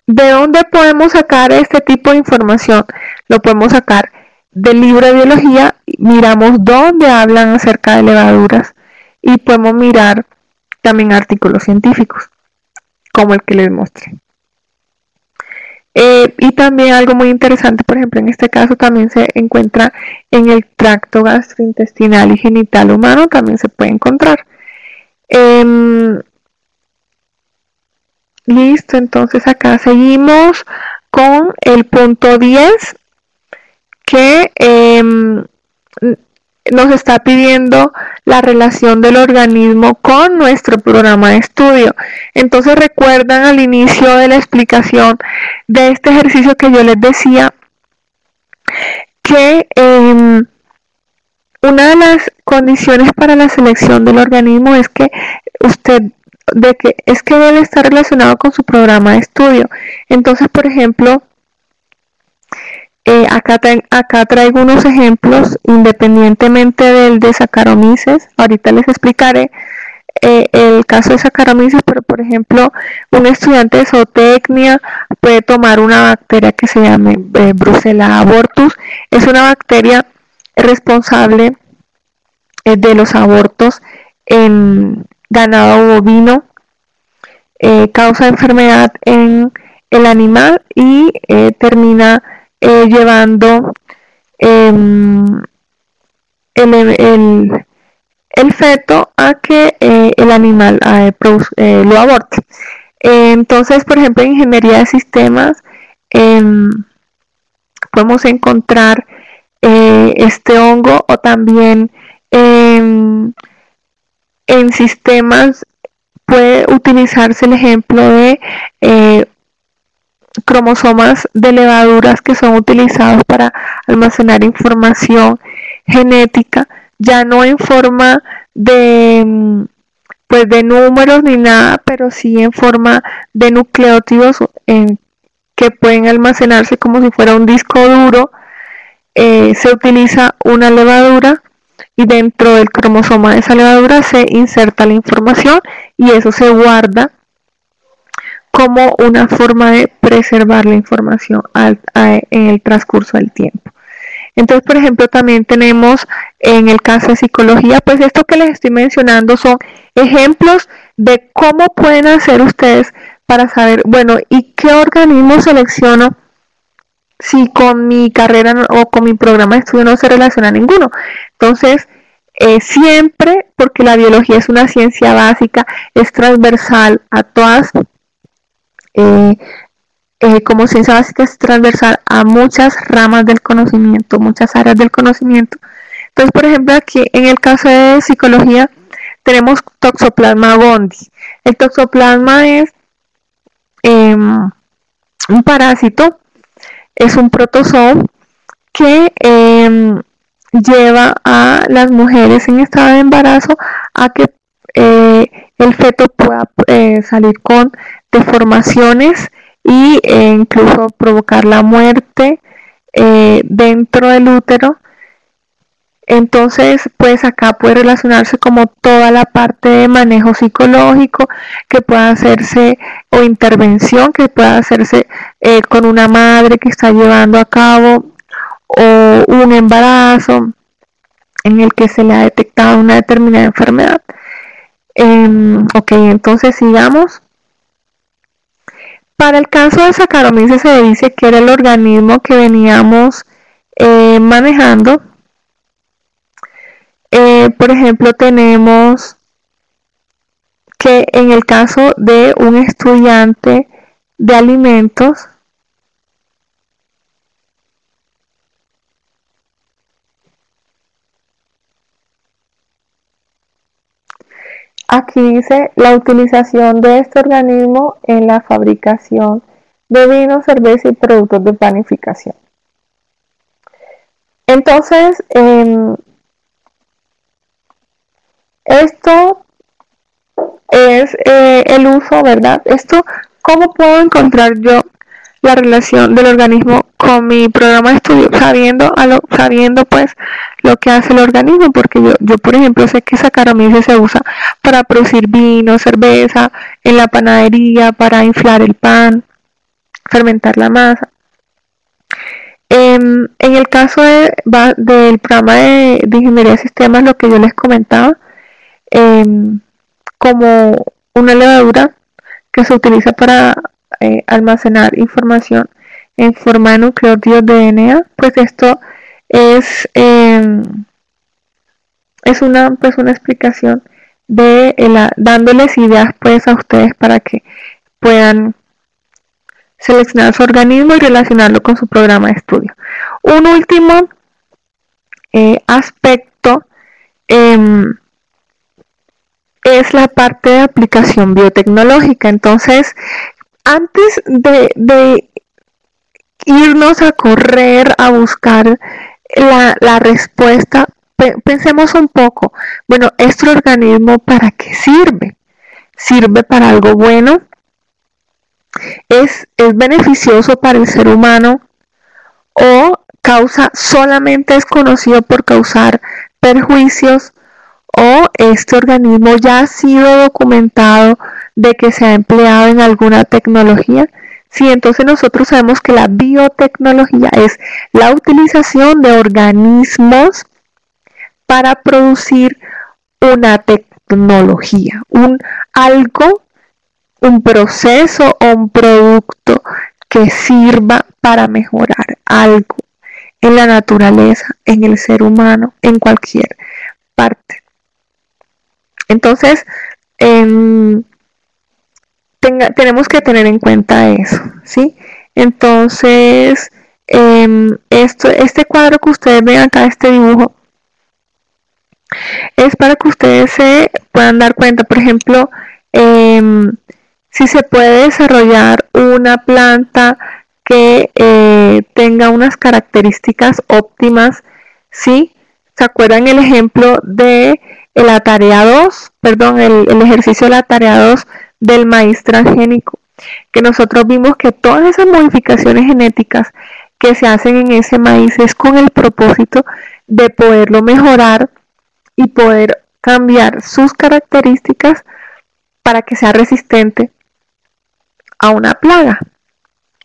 dónde podemos sacar este tipo de información? Lo podemos sacar del libro de biología, miramos dónde hablan acerca de levaduras y podemos mirar también artículos científicos, como el que les mostré. Y también algo muy interesante, por ejemplo, en este caso también se encuentra en el tracto gastrointestinal y genital humano, también se puede encontrar. Listo, entonces acá seguimos con el punto 10, que nos está pidiendo la relación del organismo con nuestro programa de estudio. Entonces recuerdan al inicio de la explicación de este ejercicio que yo les decía que una de las condiciones para la selección del organismo es que debe estar relacionado con su programa de estudio. Entonces, por ejemplo, acá traigo unos ejemplos independientemente del de Saccharomyces. Ahorita les explicaré el caso de Saccharomyces, pero por ejemplo, un estudiante de zootecnia puede tomar una bacteria que se llama Brucella abortus. Es una bacteria responsable de los abortos en ganado bovino, causa enfermedad en el animal y termina llevando el feto a que el animal lo aborte. Entonces, por ejemplo, en ingeniería de sistemas podemos encontrar este hongo, o también en sistemas puede utilizarse el ejemplo de cromosomas de levaduras que son utilizados para almacenar información genética, ya no en forma de números ni nada, pero sí en forma de nucleótidos que pueden almacenarse como si fuera un disco duro. Se utiliza una levadura y dentro del cromosoma de esa levadura se inserta la información y eso se guarda como una forma de preservar la información en el transcurso del tiempo. Entonces, por ejemplo, también tenemos en el caso de psicología, pues esto que les estoy mencionando son ejemplos de cómo pueden hacer ustedes para saber, bueno, ¿y qué organismo selecciono si con mi carrera o con mi programa de estudio no se relaciona ninguno? Entonces, siempre, porque la biología es una ciencia básica, es transversal a todas, como ciencia básica es transversal a muchas ramas del conocimiento, muchas áreas del conocimiento. Entonces, por ejemplo, aquí en el caso de psicología tenemos Toxoplasma gondii. El toxoplasma es un parásito, es un protozoo que lleva a las mujeres en estado de embarazo a que el feto pueda salir con deformaciones y incluso provocar la muerte dentro del útero. Entonces, pues acá puede relacionarse como toda la parte de manejo psicológico que pueda hacerse, o intervención que pueda hacerse con una madre que está llevando a cabo o un embarazo en el que se le ha detectado una determinada enfermedad. Ok, entonces sigamos. Para el caso de Saccharomyces se dice que era el organismo que veníamos manejando. Por ejemplo, tenemos que en el caso de un estudiante de alimentos, aquí dice la utilización de este organismo en la fabricación de vino, cerveza y productos de panificación. Entonces, esto es el uso, ¿verdad? ¿Cómo puedo encontrar yo la relación del organismo con mi programa de estudio, sabiendo pues lo que hace el organismo? Porque yo por ejemplo sé que Saccharomyces se usa para producir vino, cerveza, en la panadería, para inflar el pan, fermentar la masa. En el caso del programa de ingeniería de sistemas, lo que yo les comentaba, como una levadura que se utiliza para almacenar información en forma de nucleótidos de DNA, pues esto es una explicación de dándoles ideas pues a ustedes para que puedan seleccionar su organismo y relacionarlo con su programa de estudio. Un último aspecto es la parte de aplicación biotecnológica. Entonces, antes de irnos a correr a buscar la respuesta, pensemos un poco, bueno, ¿este organismo para qué sirve? ¿Sirve para algo bueno? ¿Es beneficioso para el ser humano? ¿O solamente es conocido por causar perjuicios? ¿O este organismo ya ha sido documentado de que se ha empleado en alguna tecnología? Sí, entonces nosotros sabemos que la biotecnología es la utilización de organismos para producir una tecnología, un proceso o un producto que sirva para mejorar algo en la naturaleza, en el ser humano, en cualquier parte. Entonces, tenemos que tener en cuenta eso, ¿sí? Entonces, este cuadro que ustedes ven acá, este dibujo, es para que ustedes se puedan dar cuenta, por ejemplo, si se puede desarrollar una planta que tenga unas características óptimas, ¿sí? ¿Se acuerdan el ejemplo de la tarea 2? Perdón, el ejercicio de la tarea 2 del maíz transgénico, que nosotros vimos que todas esas modificaciones genéticas que se hacen en ese maíz es con el propósito de poderlo mejorar y poder cambiar sus características para que sea resistente a una plaga,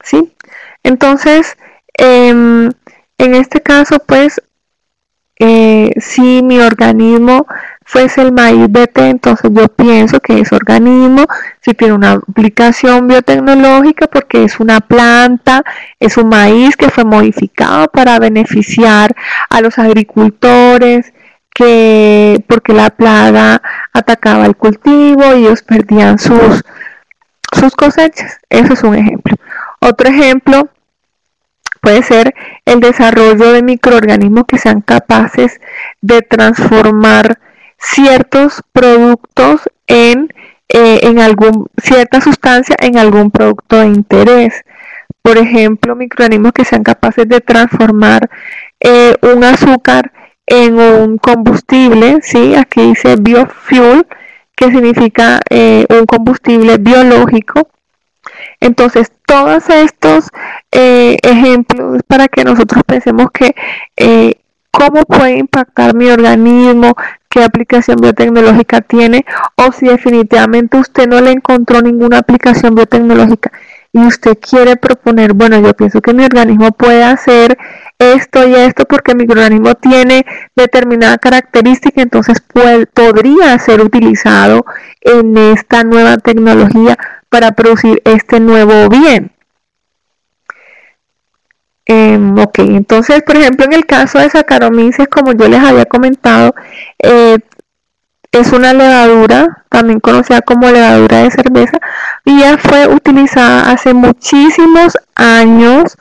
¿sí? Entonces, en este caso, pues, si mi organismo fuese el maíz BT, entonces yo pienso que ese organismo si tiene una aplicación biotecnológica porque es una planta, es un maíz que fue modificado para beneficiar a los agricultores, porque la plaga atacaba el cultivo y ellos perdían sus cosechas. Eso es un ejemplo. Otro ejemplo puede ser el desarrollo de microorganismos que sean capaces de transformar ciertos productos en cierta sustancia en algún producto de interés. Por ejemplo, microorganismos que sean capaces de transformar un azúcar en un combustible, ¿sí? Aquí dice biofuel, que significa un combustible biológico. Entonces, todos estos ejemplos para que nosotros pensemos que cómo puede impactar mi organismo, qué aplicación biotecnológica tiene, o si definitivamente usted no le encontró ninguna aplicación biotecnológica y usted quiere proponer, bueno, yo pienso que mi organismo puede hacer esto y esto porque mi organismo tiene determinada característica, entonces podría ser utilizado en esta nueva tecnología para producir este nuevo bien. Ok, entonces, por ejemplo, en el caso de Saccharomyces, como yo les había comentado, es una levadura, también conocida como levadura de cerveza, y ya fue utilizada hace muchísimos años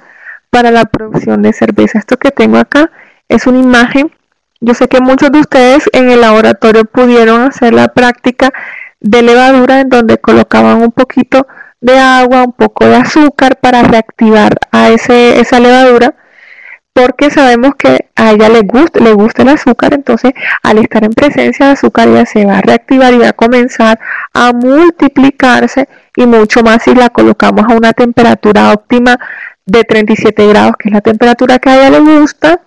para la producción de cerveza. Esto que tengo acá es una imagen yo sé que muchos de ustedes en el laboratorio pudieron hacer la práctica de levadura, en donde colocaban un poquito de agua, un poco de azúcar para reactivar a esa levadura, porque sabemos que a ella le gusta el azúcar. Entonces al estar en presencia de azúcar ella se va a reactivar y va a comenzar a multiplicarse, y mucho más si la colocamos a una temperatura óptima de 37 grados, que es la temperatura que a ella le gusta,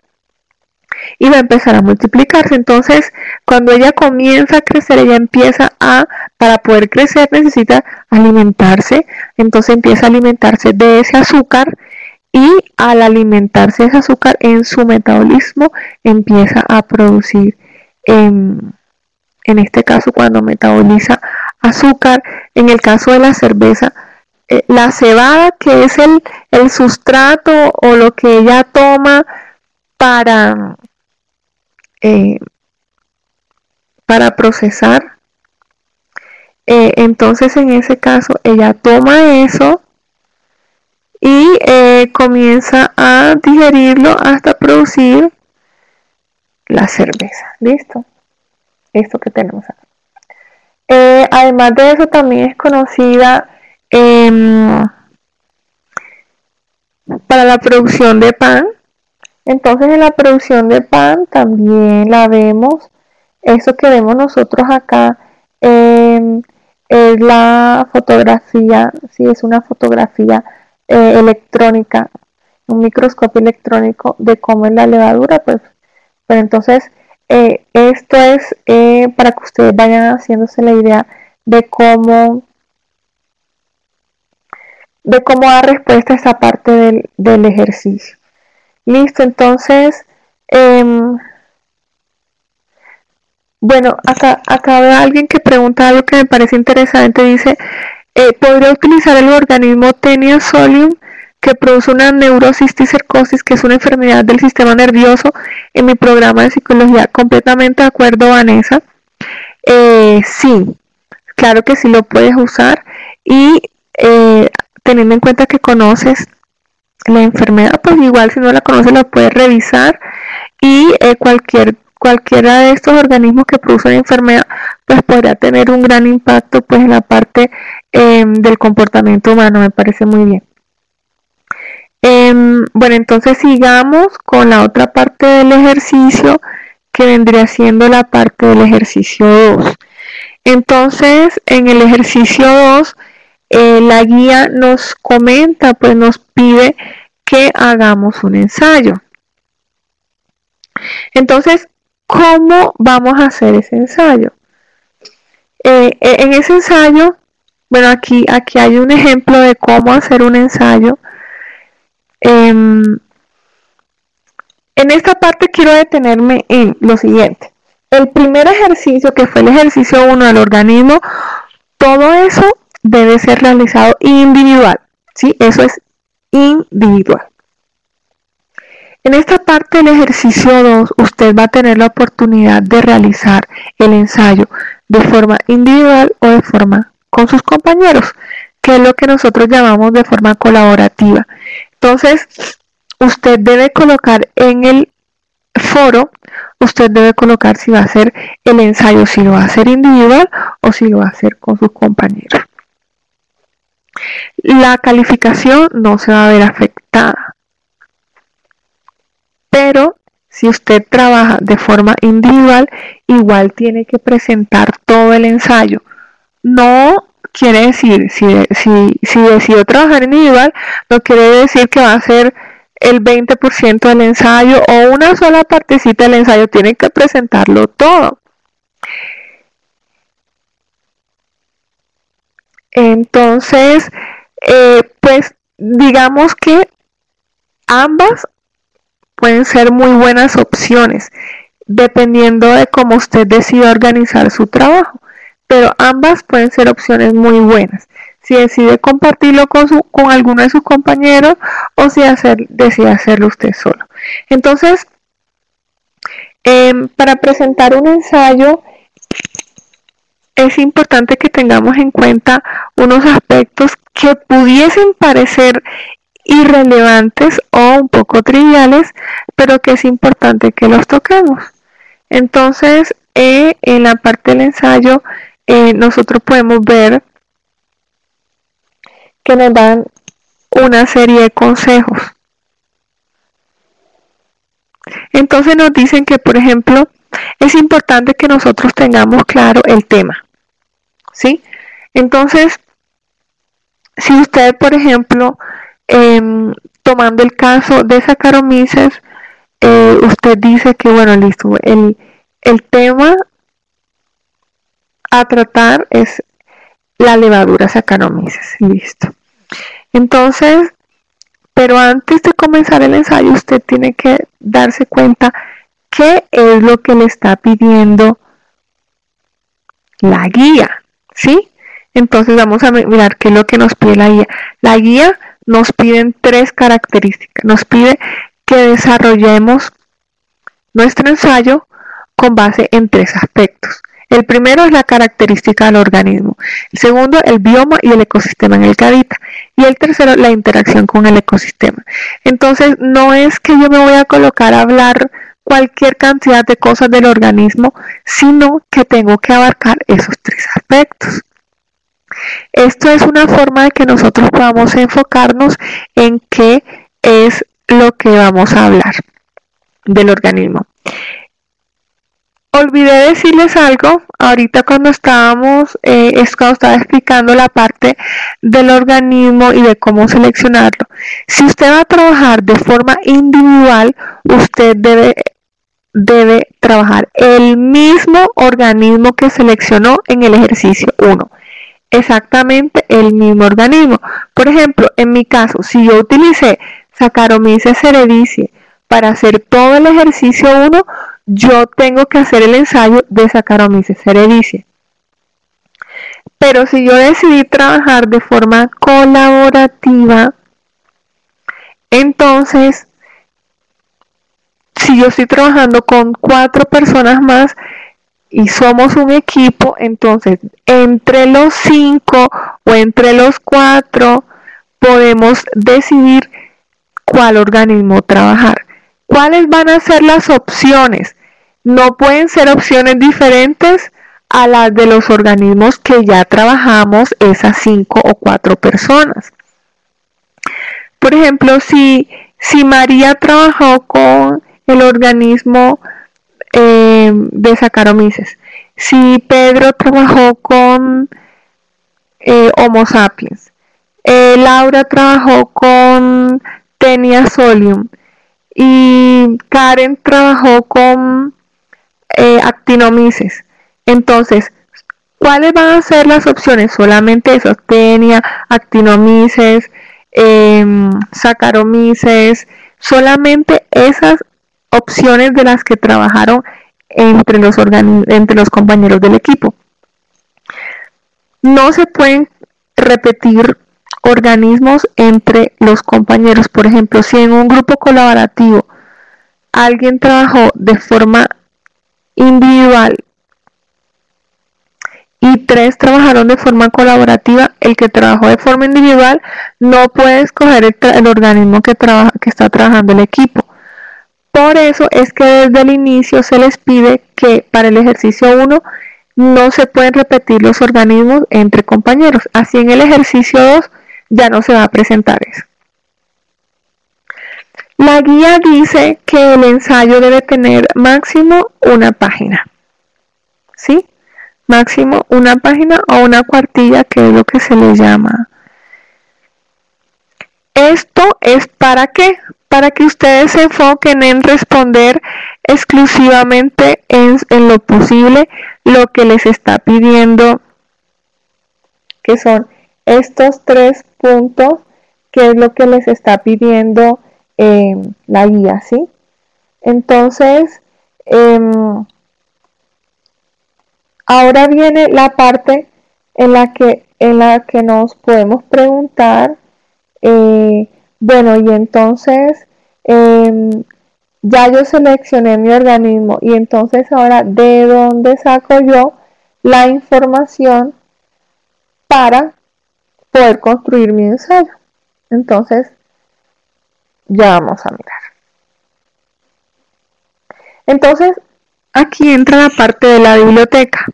y va a empezar a multiplicarse. Entonces cuando ella comienza a crecer, ella para poder crecer necesita alimentarse. Entonces empieza a alimentarse de ese azúcar, y al alimentarse de ese azúcar en su metabolismo empieza a producir, en este caso cuando metaboliza azúcar, en el caso de la cerveza, la cebada, que es el sustrato o lo que ella toma para procesar, entonces en ese caso ella toma eso y comienza a digerirlo hasta producir la cerveza. Listo, esto que tenemos acá. Además de eso, también es conocida para la producción de pan. Entonces en la producción de pan también la vemos. Eso que vemos nosotros acá es la fotografía, sí, es una fotografía electrónica, un microscopio electrónico de cómo es la levadura. Pues entonces esto es para que ustedes vayan haciéndose la idea de cómo da respuesta a esta parte del ejercicio. Listo, entonces bueno, acá veo a alguien que pregunta algo que me parece interesante. Dice, ¿podría utilizar el organismo Taenia solium, que produce una neurocisticercosis, que es una enfermedad del sistema nervioso, en mi programa de psicología? Completamente de acuerdo, Vanessa. Sí, claro que sí lo puedes usar, y teniendo en cuenta que conoces la enfermedad, pues igual si no la conoces la puedes revisar, y cualquiera de estos organismos que producen enfermedad pues podría tener un gran impacto pues en la parte del comportamiento humano. Me parece muy bien. Bueno, entonces sigamos con la otra parte del ejercicio, que vendría siendo la parte del ejercicio 2. Entonces en el ejercicio 2 la guía nos comenta, pues nos pide que hagamos un ensayo. Entonces, ¿cómo vamos a hacer ese ensayo? En ese ensayo, bueno, aquí hay un ejemplo de cómo hacer un ensayo. En esta parte quiero detenerme en lo siguiente. El primer ejercicio, que fue el ejercicio 1 del organismo, todo eso debe ser realizado individual, ¿sí? Eso es individual. En esta parte del ejercicio 2, usted va a tener la oportunidad de realizar el ensayo de forma individual o de forma con sus compañeros, que es lo que nosotros llamamos de forma colaborativa. Entonces, usted debe colocar en el foro, usted debe colocar si va a hacer el ensayo, si lo va a hacer individual o si lo va a hacer con sus compañeros. La calificación no se va a ver afectada, pero si usted trabaja de forma individual, igual tiene que presentar todo el ensayo. No quiere decir, si decidió trabajar individual, no quiere decir que va a hacer el 20% del ensayo o una sola partecita del ensayo. Tiene que presentarlo todo. Entonces, pues digamos que ambas pueden ser muy buenas opciones, dependiendo de cómo usted decida organizar su trabajo, pero ambas pueden ser opciones muy buenas. Si decide compartirlo con alguno de sus compañeros, o si decide hacerlo usted solo. Entonces, para presentar un ensayo, es importante que tengamos en cuenta unos aspectos que pudiesen parecer irrelevantes o un poco triviales, pero que es importante que los toquemos. Entonces, en la parte del ensayo, nosotros podemos ver que nos dan una serie de consejos. Entonces nos dicen que, por ejemplo, es importante que nosotros tengamos claro el tema, ¿sí? Entonces, si usted, por ejemplo, tomando el caso de Saccharomyces, usted dice que, bueno, listo, el tema a tratar es la levadura Saccharomyces, listo. Entonces, pero antes de comenzar el ensayo, usted tiene que darse cuenta qué es lo que le está pidiendo la guía, ¿sí? Entonces vamos a mirar qué es lo que nos pide la guía. La guía nos pide 3 características. Nos pide que desarrollemos nuestro ensayo con base en 3 aspectos. El primero es la característica del organismo. El segundo, el bioma y el ecosistema en el que habita. Y el tercero, la interacción con el ecosistema. Entonces, no es que yo me voy a colocar a hablar cualquier cantidad de cosas del organismo, sino que tengo que abarcar esos 3 aspectos. Esto es una forma de que nosotros podamos enfocarnos en qué es lo que vamos a hablar del organismo. Olvidé decirles algo ahorita cuando estaba explicando la parte del organismo y de cómo seleccionarlo. Si usted va a trabajar de forma individual, usted debe trabajar el mismo organismo que seleccionó en el ejercicio 1. Exactamente el mismo organismo. Por ejemplo, en mi caso, si yo utilicé Saccharomyces cerevisiae para hacer todo el ejercicio 1, yo tengo que hacer el ensayo de Saccharomyces cerevisiae. Pero si yo decidí trabajar de forma colaborativa, entonces, si yo estoy trabajando con 4 personas más y somos un equipo, entonces entre los 5 o entre los 4 podemos decidir cuál organismo trabajar. ¿Cuáles van a ser las opciones? No pueden ser opciones diferentes a las de los organismos que ya trabajamos esas 5 o 4 personas. Por ejemplo, si María trabajó con el organismo de Saccharomyces, si Pedro trabajó con Homo sapiens, Laura trabajó con Taenia solium y Karen trabajó con Actinomyces. Entonces, ¿cuáles van a ser las opciones? Solamente esos: Taenia, Actinomyces, Saccharomyces, solamente esas opciones de las que trabajaron entre los compañeros del equipo. No se pueden repetir organismos entre los compañeros. Por ejemplo, si en un grupo colaborativo alguien trabajó de forma individual y 3 trabajaron de forma colaborativa, el que trabajó de forma individual no puede escoger el organismo que está trabajando el equipo. Por eso es que desde el inicio se les pide que para el ejercicio 1 no se pueden repetir los organismos entre compañeros. Así en el ejercicio 2 ya no se va a presentar eso. La guía dice que el ensayo debe tener máximo 1 página. ¿Sí? Máximo 1 página o 1 cuartilla, que es lo que se le llama. ¿Esto es para qué? Para que ustedes se enfoquen en responder exclusivamente en lo posible lo que les está pidiendo, que son estos 3 puntos, que es lo que les está pidiendo la guía, ¿sí? Entonces, ahora viene la parte en la que nos podemos preguntar, bueno, y entonces ya yo seleccioné mi organismo, y entonces ahora, ¿de dónde saco yo la información para poder construir mi ensayo? Entonces, ya vamos a mirar. Entonces, aquí entra la parte de la biblioteca.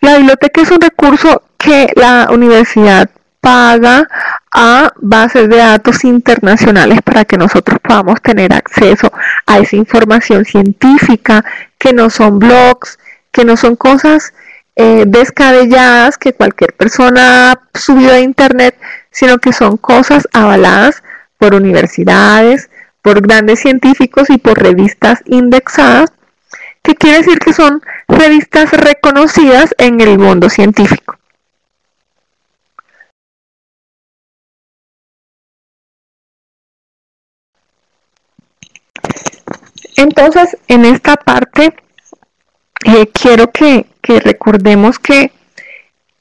La biblioteca es un recurso que la universidad paga a bases de datos internacionales para que nosotros podamos tener acceso a esa información científica, que no son blogs, que no son cosas descabelladas que cualquier persona ha subido a internet, sino que son cosas avaladas por universidades, por grandes científicos y por revistas indexadas, que quiere decir que son revistas reconocidas en el mundo científico. Entonces, en esta parte, quiero que recordemos que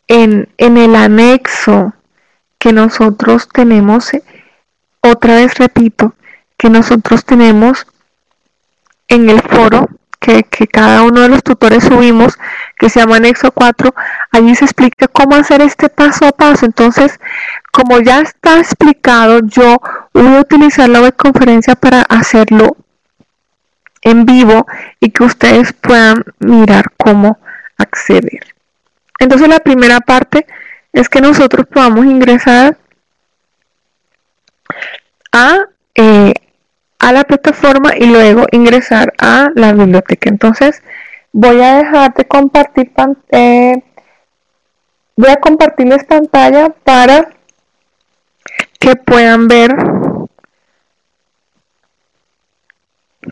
en el anexo que nosotros tenemos, otra vez repito, que nosotros tenemos en el foro que cada uno de los tutores subimos, que se llama anexo 4, allí se explica cómo hacer este paso a paso. Entonces, como ya está explicado, yo voy a utilizar la webconferencia para hacerlo en vivo y que ustedes puedan mirar cómo acceder. Entonces, la primera parte es que nosotros podamos ingresar a la plataforma y luego ingresar a la biblioteca. Entonces voy a dejar de compartir voy a compartirles pantalla para que puedan ver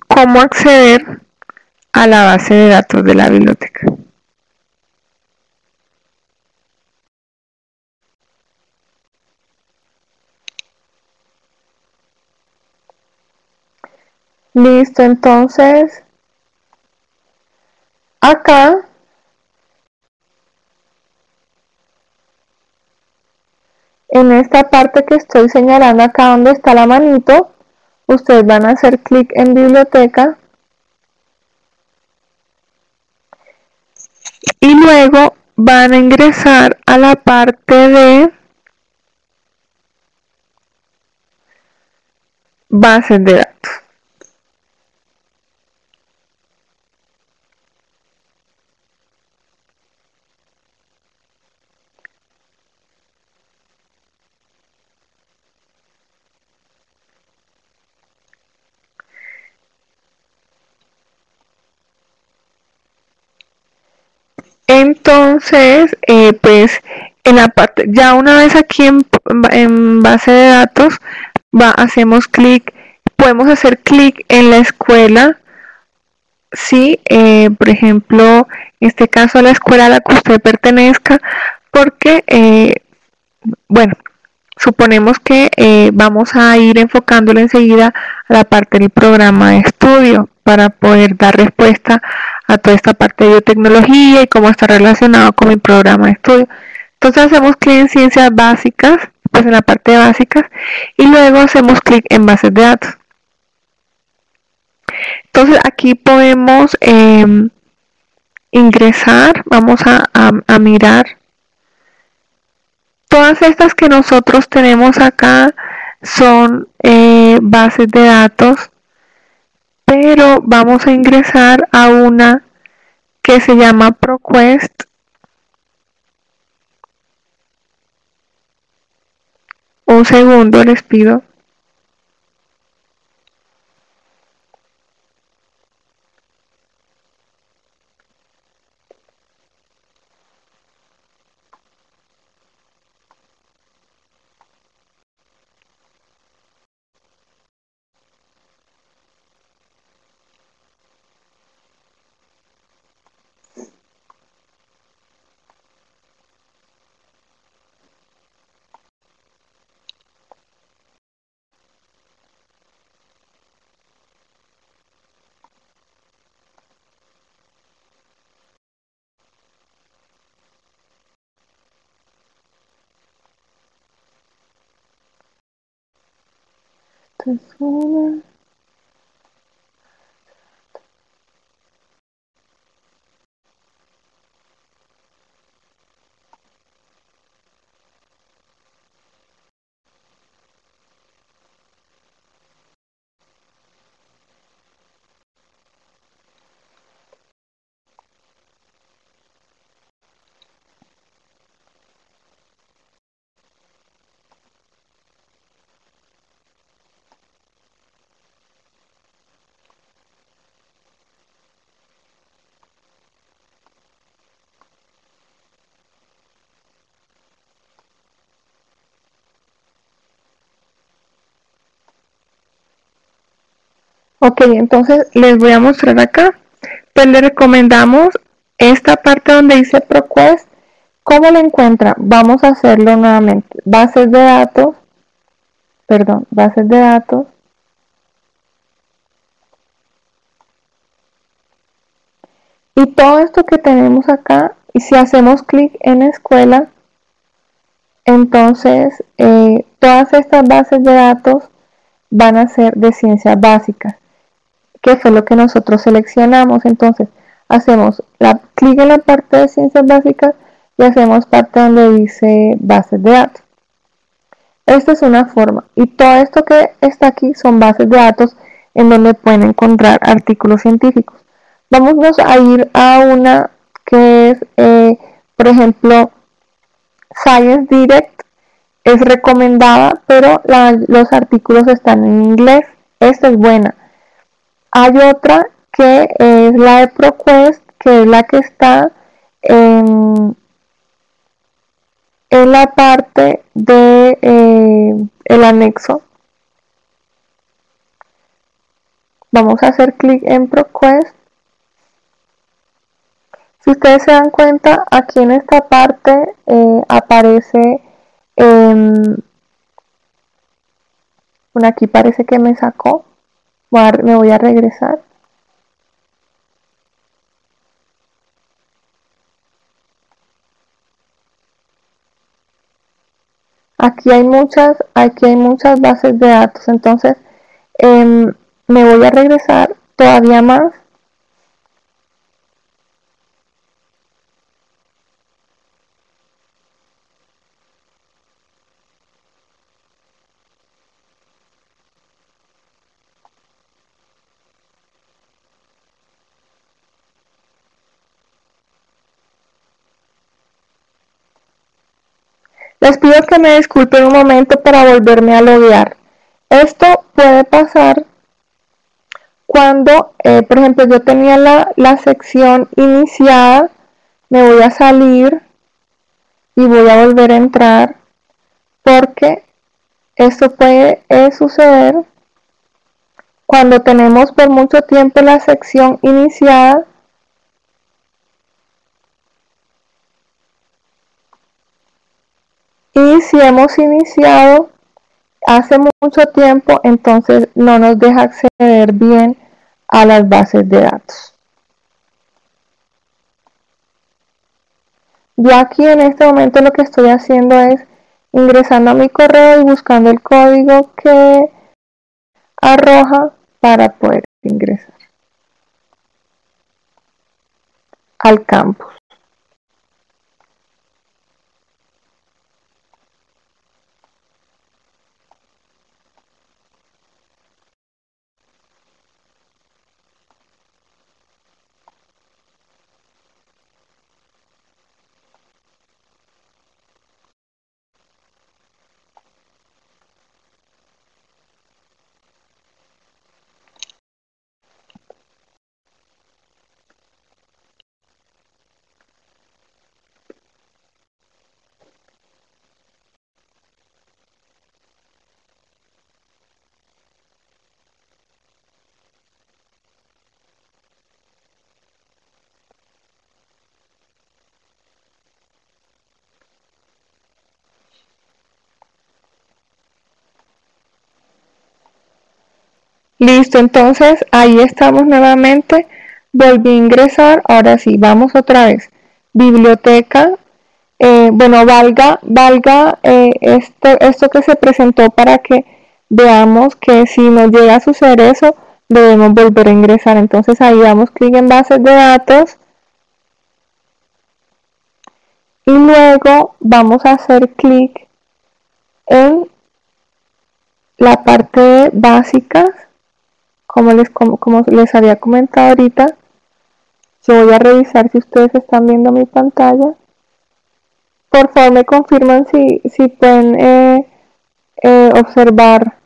cómo acceder a la base de datos de la biblioteca. Listo, entonces acá en esta parte que estoy señalando, acá donde está la manito, ustedes van a hacer clic en biblioteca y luego van a ingresar a la parte de bases de datos. Entonces, pues en la parte, ya una vez aquí en base de datos, hacemos clic, podemos hacer clic en la escuela, sí, por ejemplo, en este caso la escuela a la que usted pertenezca, porque, bueno, suponemos que vamos a ir enfocándolo enseguida a la parte del programa de estudio para poder dar respuesta a toda esta parte de biotecnología y cómo está relacionado con mi programa de estudio. Entonces hacemos clic en ciencias básicas, pues en la parte de básicas, y luego hacemos clic en bases de datos. Entonces aquí podemos ingresar, vamos a mirar todas estas que nosotros tenemos acá son bases de datos, pero vamos a ingresar a una que se llama ProQuest. Un segundo, les pido. Esta es una. Ok, entonces les voy a mostrar acá. Pues les recomendamos esta parte donde dice ProQuest. ¿Cómo lo encuentra? Vamos a hacerlo nuevamente. Bases de datos. Y todo esto que tenemos acá, y si hacemos clic en escuela, entonces todas estas bases de datos van a ser de ciencias básicas, que fue lo que nosotros seleccionamos. Entonces hacemos clic en la parte de ciencias básicas y hacemos parte donde dice bases de datos. Esta es una forma, y todo esto que está aquí son bases de datos en donde pueden encontrar artículos científicos. Vamos a ir a una que es, por ejemplo, Science Direct. Es recomendada, pero los artículos están en inglés. Esta es buena. Hay otra que es la de ProQuest, que es la que está en la parte de el anexo. Vamos a hacer clic en ProQuest. Si ustedes se dan cuenta, aquí en esta parte aparece, bueno, aquí parece que me sacó. Me voy a regresar. Aquí hay muchas bases de datos. Entonces me voy a regresar todavía más. Les pido que me disculpen un momento para volverme a loguear. Esto puede pasar cuando, por ejemplo, yo tenía la sección iniciada. Me voy a salir y voy a volver a entrar, porque esto puede suceder cuando tenemos por mucho tiempo la sección iniciada. Y si hemos iniciado hace mucho tiempo, entonces no nos deja acceder bien a las bases de datos. Yo aquí en este momento lo que estoy haciendo es ingresando a mi correo y buscando el código que arroja para poder ingresar al campus. Listo, entonces ahí estamos nuevamente. Volví a ingresar. Ahora sí, vamos otra vez. Biblioteca. Bueno, valga esto que se presentó para que veamos que si nos llega a suceder eso, debemos volver a ingresar. Entonces ahí damos clic en bases de datos y luego vamos a hacer clic en la parte de básicas. Como les había comentado ahorita, yo voy a revisar si ustedes están viendo mi pantalla. Por favor me confirman si pueden observar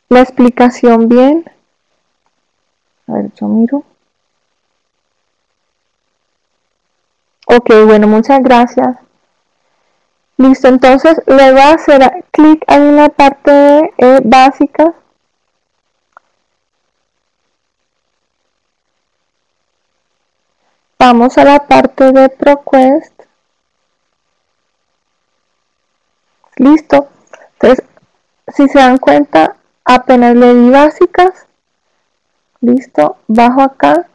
la explicación bien. A ver, yo miro. Ok, bueno, muchas gracias. Listo, entonces luego de hacer clic en la parte de básicas, vamos a la parte de ProQuest. Listo. Entonces, si se dan cuenta, apenas le di básicas. Listo. Bajo acá,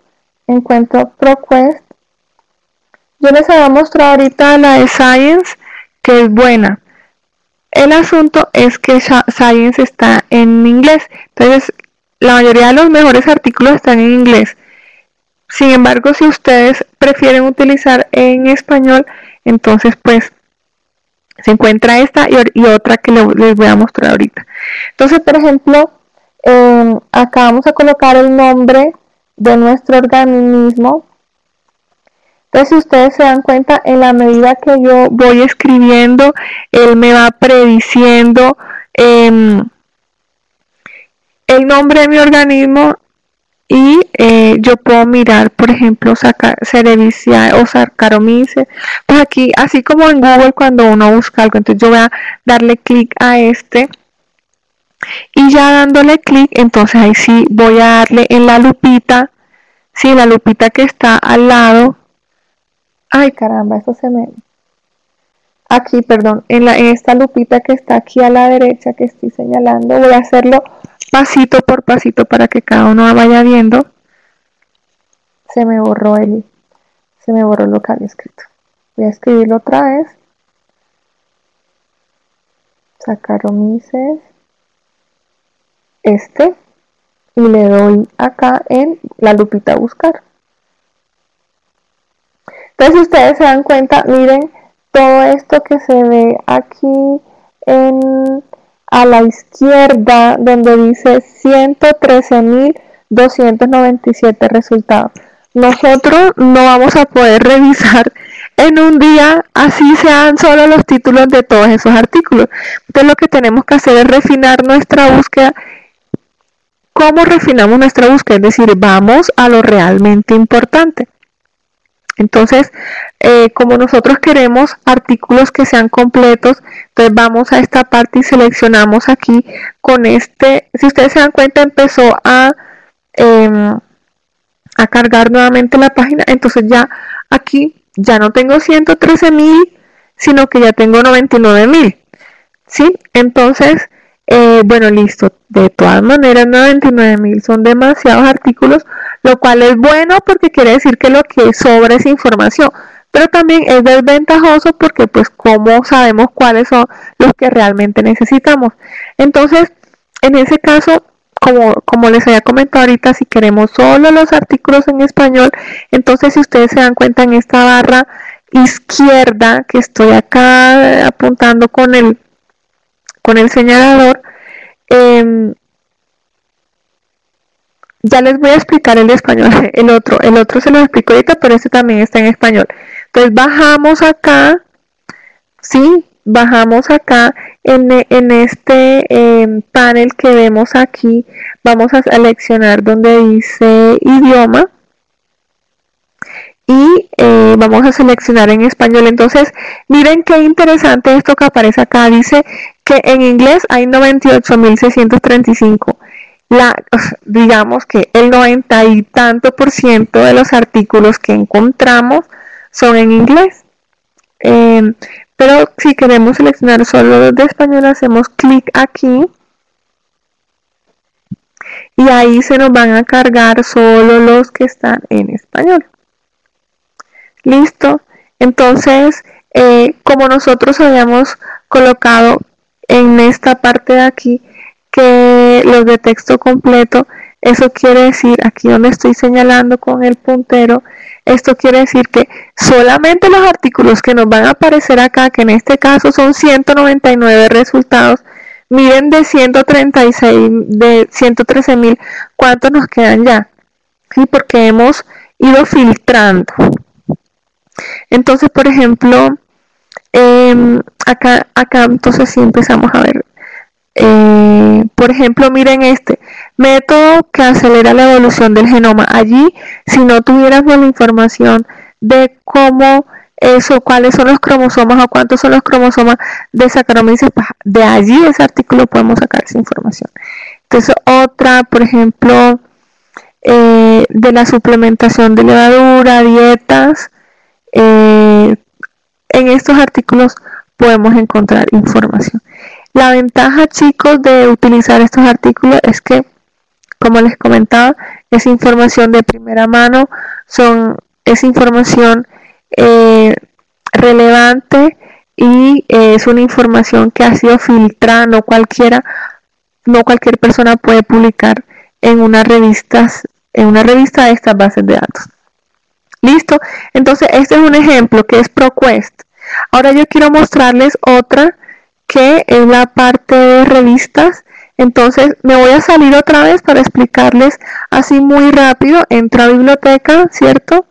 encuentro ProQuest. Yo les había mostrado ahorita la de Science, que es buena. El asunto es que Science está en inglés. Entonces, la mayoría de los mejores artículos están en inglés. Sin embargo, si ustedes prefieren utilizar en español, entonces pues se encuentra esta y otra que les voy a mostrar ahorita. Entonces, por ejemplo, acá vamos a colocar el nombre de nuestro organismo. Entonces, si ustedes se dan cuenta, en la medida que yo voy escribiendo, él me va prediciendo el nombre de mi organismo. Y yo puedo mirar, por ejemplo, Cerevisiae o Saccharomyces. Pues aquí, así como en Google cuando uno busca algo, entonces yo voy a darle clic a este. Y ya dándole clic, entonces ahí sí voy a darle en la lupita. Sí, la lupita que está al lado. Ay, caramba, esto se me... Aquí, perdón, en esta lupita que está aquí a la derecha que estoy señalando, voy a hacerlo pasito por pasito para que cada uno vaya viendo. Se me borró lo que había escrito. Voy a escribirlo otra vez. Saccharomyces. Y le doy acá en la lupita a buscar. Entonces, si ustedes se dan cuenta, miren todo esto que se ve aquí a la izquierda, donde dice 113.297 resultados. Nosotros no vamos a poder revisar en un día, así sean solo los títulos de todos esos artículos. Entonces, lo que tenemos que hacer es refinar nuestra búsqueda. ¿Cómo refinamos nuestra búsqueda? Es decir, vamos a lo realmente importante. Entonces, como nosotros queremos artículos que sean completos, entonces vamos a esta parte y seleccionamos aquí con este. Si ustedes se dan cuenta, empezó a cargar nuevamente la página. Entonces ya aquí ya no tengo 113.000, sino que ya tengo 99.000. ¿Sí? Entonces, bueno, listo. De todas maneras, 99.000 son demasiados artículos, lo cual es bueno porque quiere decir que lo que sobra es información, pero también es desventajoso porque pues como sabemos cuáles son los que realmente necesitamos. Entonces, en ese caso, como les había comentado ahorita, si queremos solo los artículos en español, entonces si ustedes se dan cuenta en esta barra izquierda que estoy acá apuntando con el señalador, ya les voy a explicar el de español. El otro se lo explico ahorita, pero este también está en español. Entonces bajamos acá, ¿sí? Bajamos acá en este panel que vemos aquí. Vamos a seleccionar donde dice idioma. Y vamos a seleccionar en español. Entonces, miren qué interesante esto que aparece acá. Dice que en inglés hay 98.635. Digamos que el 90 y tanto por ciento de los artículos que encontramos son en inglés. Pero si queremos seleccionar solo los de español, hacemos clic aquí. Y ahí se nos van a cargar solo los que están en español. Listo. Entonces, como nosotros habíamos colocado en esta parte de aquí que los de texto completo, eso quiere decir, aquí donde estoy señalando con el puntero, esto quiere decir que solamente los artículos que nos van a aparecer acá, que en este caso son 199 resultados, miren de 113.000, ¿cuántos nos quedan ya? ¿Sí? Porque hemos ido filtrando. Entonces, por ejemplo, acá entonces sí empezamos a ver. Por ejemplo, miren este método que acelera la evolución del genoma. Allí, si no tuviéramos la información de cómo cuáles son los cromosomas o cuántos son los cromosomas de Saccharomyces, pues de allí ese artículo podemos sacar esa información. Entonces, otra, por ejemplo, de la suplementación de levadura, dietas. En estos artículos podemos encontrar información. La ventaja, chicos, de utilizar estos artículos es que, como les comentaba, es información de primera mano, es información relevante y es una información que ha sido filtrada. No cualquier persona puede publicar en una revista de estas bases de datos. Listo, entonces este es un ejemplo que es ProQuest. Ahora yo quiero mostrarles otra que es la parte de revistas. Entonces me voy a salir otra vez para explicarles así muy rápido. Entro a biblioteca, ¿cierto?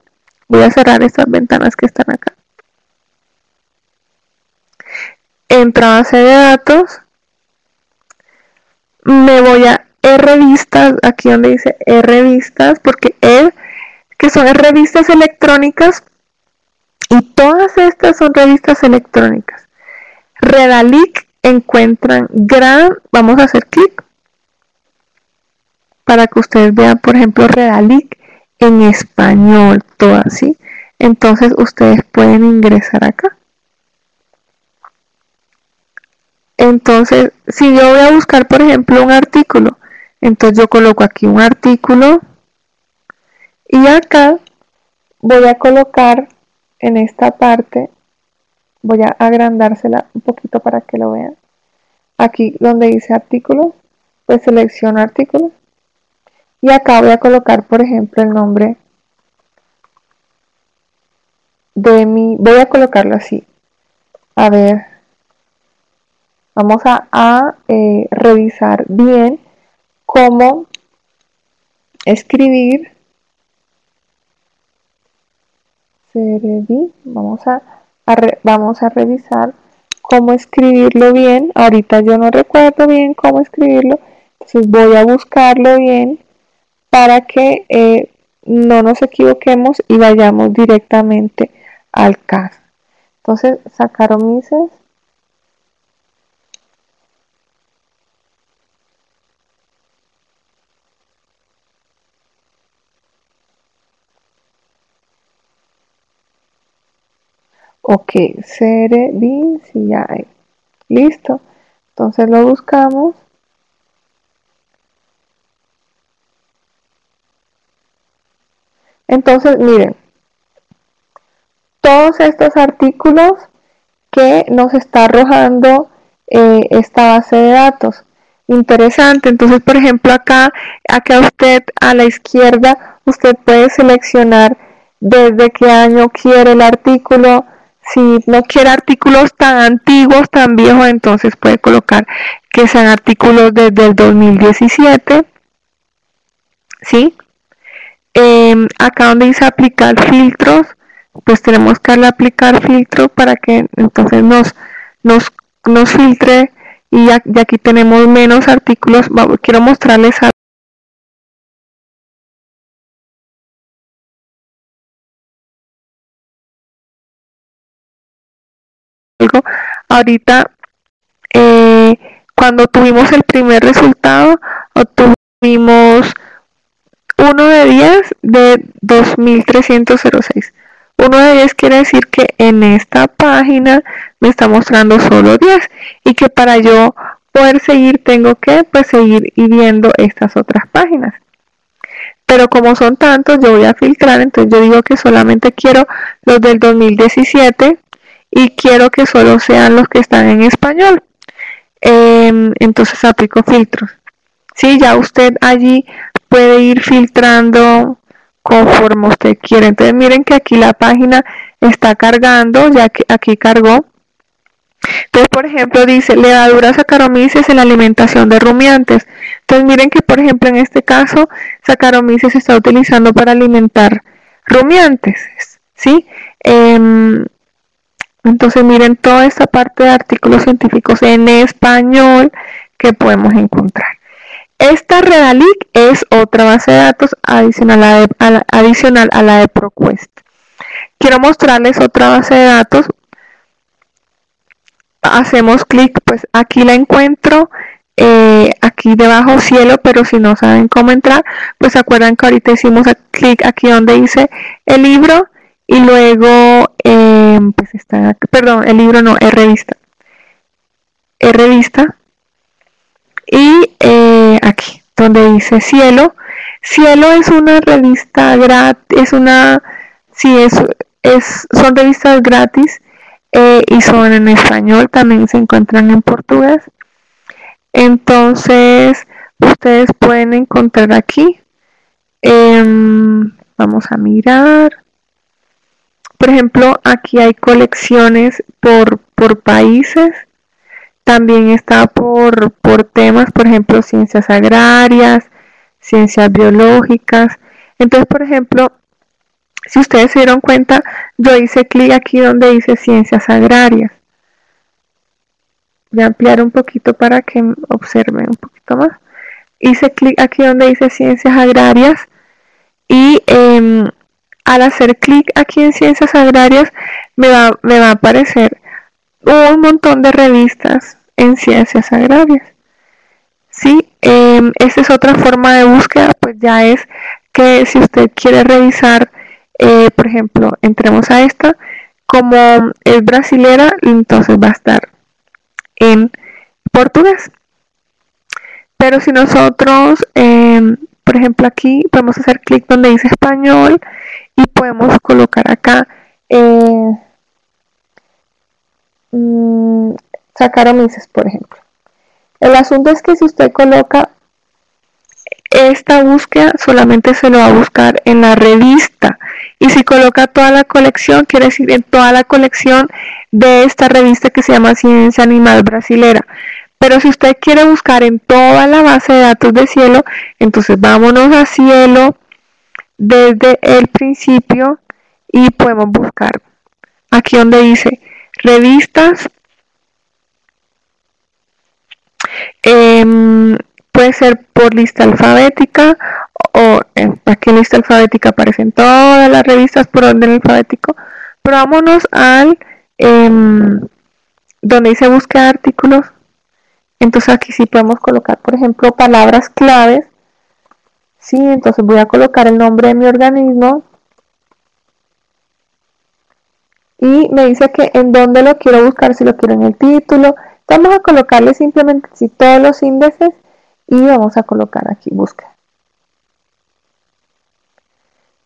Voy a cerrar estas ventanas que están acá. Entro a base de datos. Me voy a revistas, aquí donde dice revistas, porque que son revistas electrónicas, y todas estas son revistas electrónicas. Redalic encuentran vamos a hacer clic para que ustedes vean, por ejemplo, Redalic en español, todas, ¿sí? Entonces ustedes pueden ingresar acá. Entonces, si yo voy a buscar, por ejemplo, un artículo, entonces yo coloco aquí un artículo y acá voy a colocar en esta parte, voy a agrandársela un poquito para que lo vean. Aquí donde dice artículos, pues selecciono artículos y acá voy a colocar, por ejemplo, el nombre voy a colocarlo así. A ver, vamos a revisar bien cómo escribir CRD. Vamos a revisar cómo escribirlo bien. Ahorita yo no recuerdo bien cómo escribirlo, entonces voy a buscarlo bien para que no nos equivoquemos y vayamos directamente al caso. Entonces, Saccharomyces ok, CRD, si ya hay. Listo. Entonces lo buscamos. Entonces, miren, todos estos artículos que nos está arrojando esta base de datos. Interesante. Entonces, por ejemplo, acá usted a la izquierda, usted puede seleccionar desde qué año quiere el artículo. Si no quiere artículos tan antiguos, tan viejos, entonces puede colocar que sean artículos desde el 2017. ¿Sí? Acá donde dice aplicar filtros, pues tenemos que darle a aplicar filtros para que entonces nos filtre, y ya aquí tenemos menos artículos. Quiero mostrarles algo. Ahorita, cuando tuvimos el primer resultado, obtuvimos 1 de 10 de 2306. 1 de 10 quiere decir que en esta página me está mostrando solo 10, y que para yo poder seguir tengo que seguir y viendo estas otras páginas. Pero como son tantos, yo voy a filtrar. Entonces yo digo que solamente quiero los del 2017 y quiero que solo sean los que están en español. Entonces aplico filtros. Sí, ya usted allí puede ir filtrando conforme usted quiere. Entonces miren que aquí la página está cargando, ya que aquí cargó. Entonces, por ejemplo, dice levadura Saccharomyces en la alimentación de rumiantes. Entonces miren que, por ejemplo, en este caso Saccharomyces se está utilizando para alimentar rumiantes, ¿sí? Entonces miren toda esta parte de artículos científicos en español que podemos encontrar. Esta Redalic es otra base de datos adicional a la de ProQuest. Quiero mostrarles otra base de datos. Hacemos clic, pues aquí la encuentro aquí debajo cielo, pero si no saben cómo entrar, pues se acuerdan que ahorita hicimos clic aquí donde dice el libro y luego pues está, perdón, el libro no, es revista. Es revista y aquí donde dice cielo. Cielo es una revista gratis, es una, sí, son revistas gratis y son en español, también se encuentran en portugués. Entonces, ustedes pueden encontrar aquí, vamos a mirar, por ejemplo, aquí hay colecciones por países, también está por temas, por ejemplo, ciencias agrarias, ciencias biológicas. Entonces, por ejemplo, si ustedes se dieron cuenta, yo hice clic aquí donde dice ciencias agrarias. Voy a ampliar un poquito para que observen un poquito más. Hice clic aquí donde dice ciencias agrarias y al hacer clic aquí en ciencias agrarias me va a aparecer un montón de revistas en ciencias agrarias. Sí, esta es otra forma de búsqueda, pues ya es que si usted quiere revisar, por ejemplo, entremos a esta, como es brasilera, entonces va a estar en portugués. Pero si nosotros, por ejemplo, aquí podemos hacer clic donde dice español y podemos colocar acá Saccharomyces, por ejemplo. El asunto es que si usted coloca esta búsqueda, solamente se lo va a buscar en la revista. Y si coloca toda la colección, quiere decir en toda la colección de esta revista que se llama Ciencia Animal Brasilera. Pero si usted quiere buscar en toda la base de datos de cielo, entonces vámonos a cielo desde el principio y podemos buscar aquí donde dice revistas. Puede ser por lista alfabética o aquí en lista alfabética aparecen todas las revistas por orden alfabético, pero vámonos al donde dice búsqueda de artículos. Entonces aquí sí podemos colocar, por ejemplo, palabras claves. Sí, entonces voy a colocar el nombre de mi organismo y me dice que en dónde lo quiero buscar, si lo quiero en el título. Vamos a colocarle simplemente todos los índices y vamos a colocar aquí búsqueda.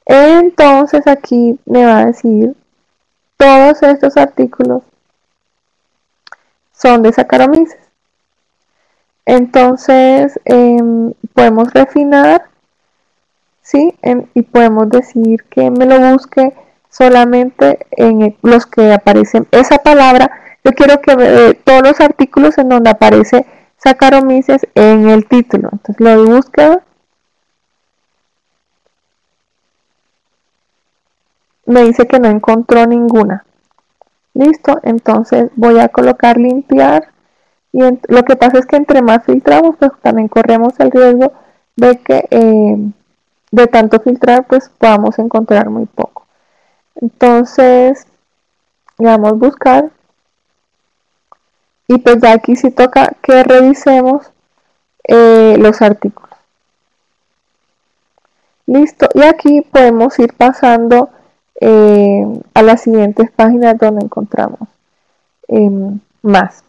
Entonces aquí me va a decir todos estos artículos son de Saccharomyces. Entonces podemos refinar, ¿sí? Y podemos decir que me lo busque solamente en los que aparecen esa palabra. Yo quiero que todos los artículos en donde aparece Saccharomyces en el título. Entonces le doy búsqueda. Me dice que no encontró ninguna. Listo, entonces voy a colocar limpiar. Y lo que pasa es que entre más filtramos, pues también corremos el riesgo de que de tanto filtrar, pues podamos encontrar muy poco. Entonces, le damos buscar. Y pues ya aquí sí toca que revisemos los artículos. Listo, y aquí podemos ir pasando a las siguientes páginas donde encontramos más.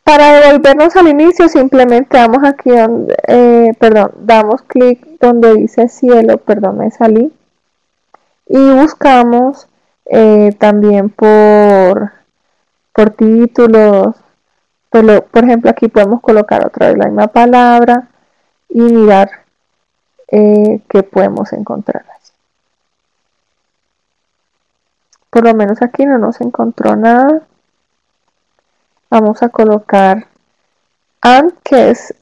Para devolvernos al inicio simplemente damos aquí donde, damos clic donde dice cielo, me salí, y buscamos también por títulos. Por ejemplo, aquí podemos colocar otra vez la misma palabra y mirar qué podemos encontrar. Por lo menos aquí no nos encontró nada. Vamos a colocar and, que es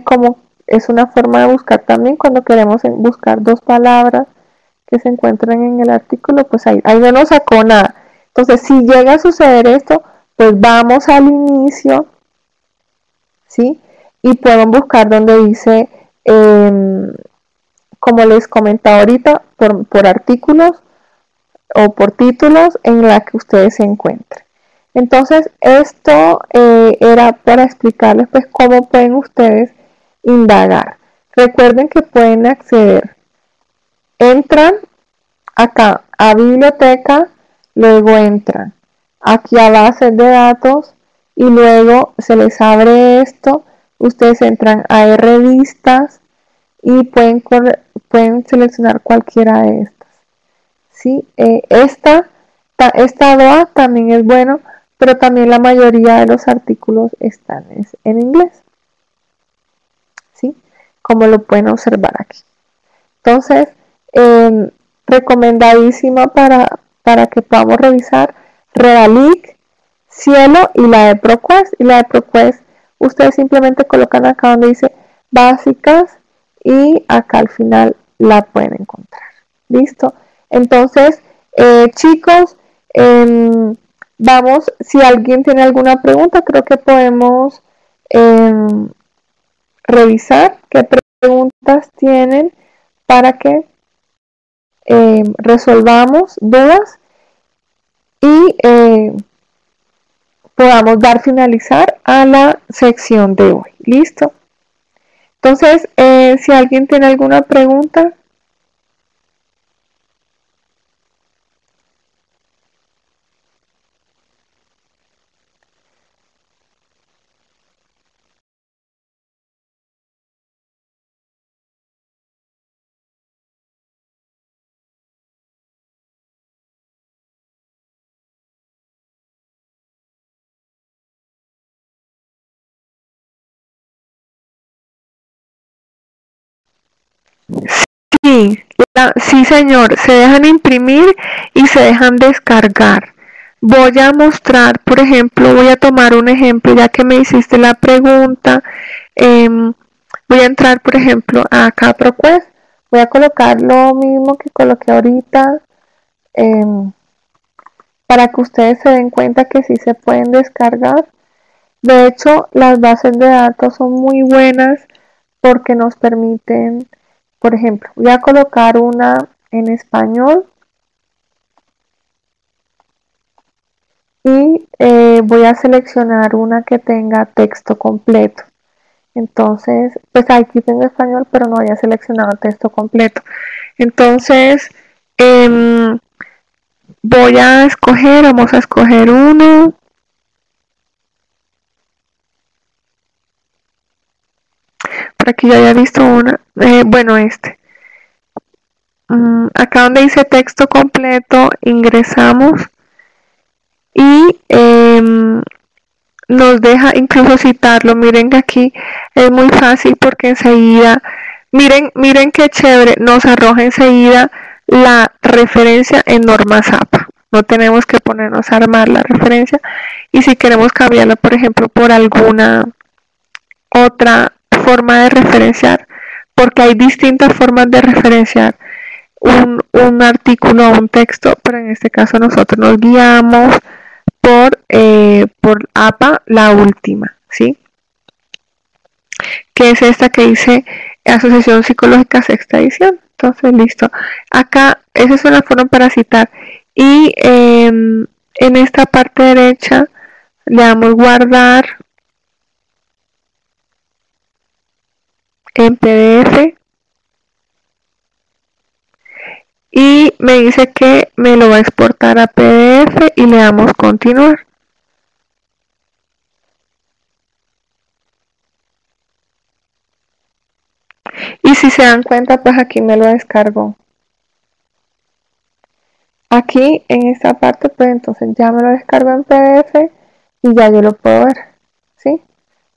como es una forma de buscar también cuando queremos buscar dos palabras que se encuentran en el artículo, pues ahí no nos sacó nada. Entonces, si llega a suceder esto, pues vamos al inicio, ¿sí? Y pueden buscar donde dice, como les comentaba ahorita, por artículos o por títulos en la que ustedes se encuentren. Entonces esto era para explicarles pues cómo pueden ustedes indagar. Recuerden que pueden acceder, entran acá a biblioteca, luego entran aquí a bases de datos y luego se les abre esto, ustedes entran a revistas y pueden seleccionar cualquiera de estas. ¿Sí? Esta DOA también es bueno, pero también la mayoría de los artículos están en inglés. ¿Sí? Como lo pueden observar aquí. Entonces, recomendadísima para que podamos revisar Redalic, Cielo y la de ProQuest. Y la de ProQuest, ustedes simplemente colocan acá donde dice básicas y acá al final la pueden encontrar. ¿Listo? Entonces, chicos, vamos, si alguien tiene alguna pregunta, creo que podemos revisar qué preguntas tienen para que resolvamos dudas y podamos dar finalizar a la sección de hoy. ¿Listo? Entonces, si alguien tiene alguna pregunta. Sí, sí señor, se dejan imprimir y se dejan descargar. Voy a mostrar, por ejemplo, voy a tomar un ejemplo ya que me hiciste la pregunta. Voy a entrar, por ejemplo, acá a ProQuest. Voy a colocar lo mismo que coloqué ahorita para que ustedes se den cuenta que sí se pueden descargar. De hecho, las bases de datos son muy buenas porque nos permiten, por ejemplo, voy a colocar una en español y voy a seleccionar una que tenga texto completo. Entonces, pues aquí tengo español, pero no había seleccionado texto completo. Entonces, vamos a escoger uno. Por aquí ya había visto una. Bueno, este. Acá donde dice texto completo, ingresamos y nos deja incluso citarlo. Miren que aquí es muy fácil porque enseguida, miren qué chévere, nos arroja enseguida la referencia en normas APA. No tenemos que ponernos a armar la referencia, y si queremos cambiarla, por ejemplo, por alguna otra forma de referenciar, porque hay distintas formas de referenciar un artículo o un texto, pero en este caso nosotros nos guiamos por APA, la última, ¿sí? Que es esta que dice Asociación Psicológica Sexta Edición. Entonces, listo. Acá, esa es una forma para citar. Y en esta parte derecha le damos guardar en PDF. Y me dice que me lo va a exportar a PDF y le damos continuar. Y si se dan cuenta, pues aquí me lo descargó. Aquí en esta parte, pues entonces ya me lo descargo en PDF y ya yo lo puedo ver, ¿sí?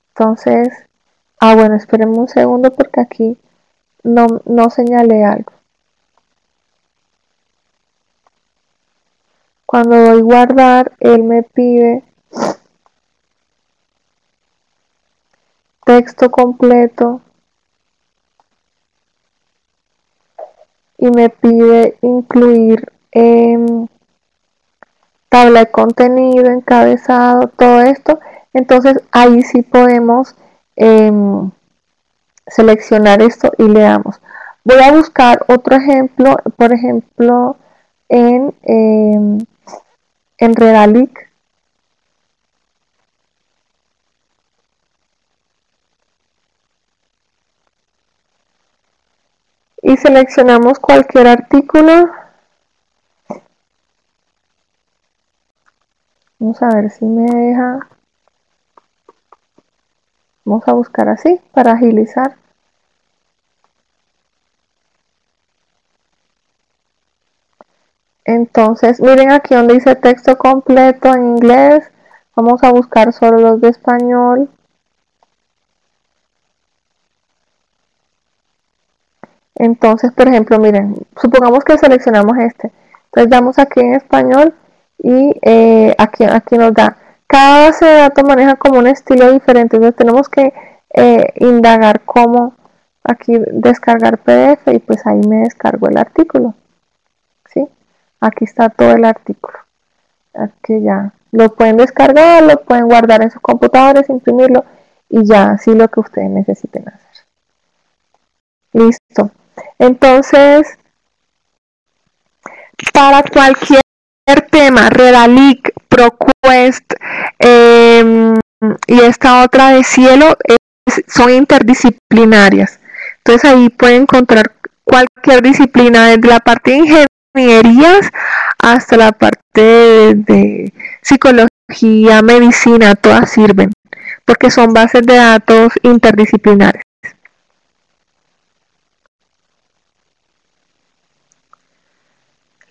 Entonces, bueno, espérenme un segundo porque aquí no señalé algo. Cuando doy guardar, él me pide texto completo y me pide incluir tabla de contenido, encabezado, todo esto. Entonces ahí sí podemos seleccionar esto y le damos. Voy a buscar otro ejemplo, por ejemplo en Redalic. y seleccionamos cualquier artículo. Vamos a ver si me deja. Vamos a buscar así para agilizar. Entonces, miren aquí donde dice texto completo en inglés. Vamos a buscar solo los de español. Entonces, por ejemplo, miren, supongamos que seleccionamos este. Entonces damos aquí en español y aquí nos da. Cada base de datos maneja como un estilo diferente. Entonces tenemos que indagar cómo aquí descargar PDF y pues ahí me descargo el artículo. ¿Sí? Aquí está todo el artículo. Aquí ya lo pueden descargar, lo pueden guardar en sus computadores, imprimirlo y ya así lo que ustedes necesiten hacer. Listo. Entonces, para cualquier tema, Redalic, ProQuest y esta otra de Cielo son interdisciplinarias. Entonces ahí pueden encontrar cualquier disciplina, desde la parte de ingenierías hasta la parte de psicología, medicina, todas sirven, porque son bases de datos interdisciplinares.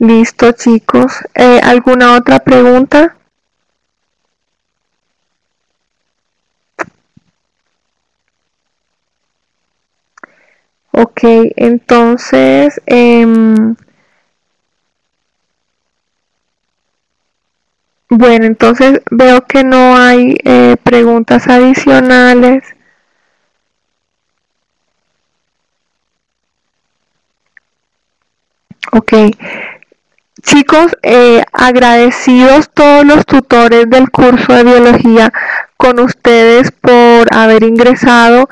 Listo, chicos. ¿Alguna otra pregunta? Ok, entonces, bueno, entonces veo que no hay preguntas adicionales. Ok. Chicos, agradecidos todos los tutores del curso de biología con ustedes por haber ingresado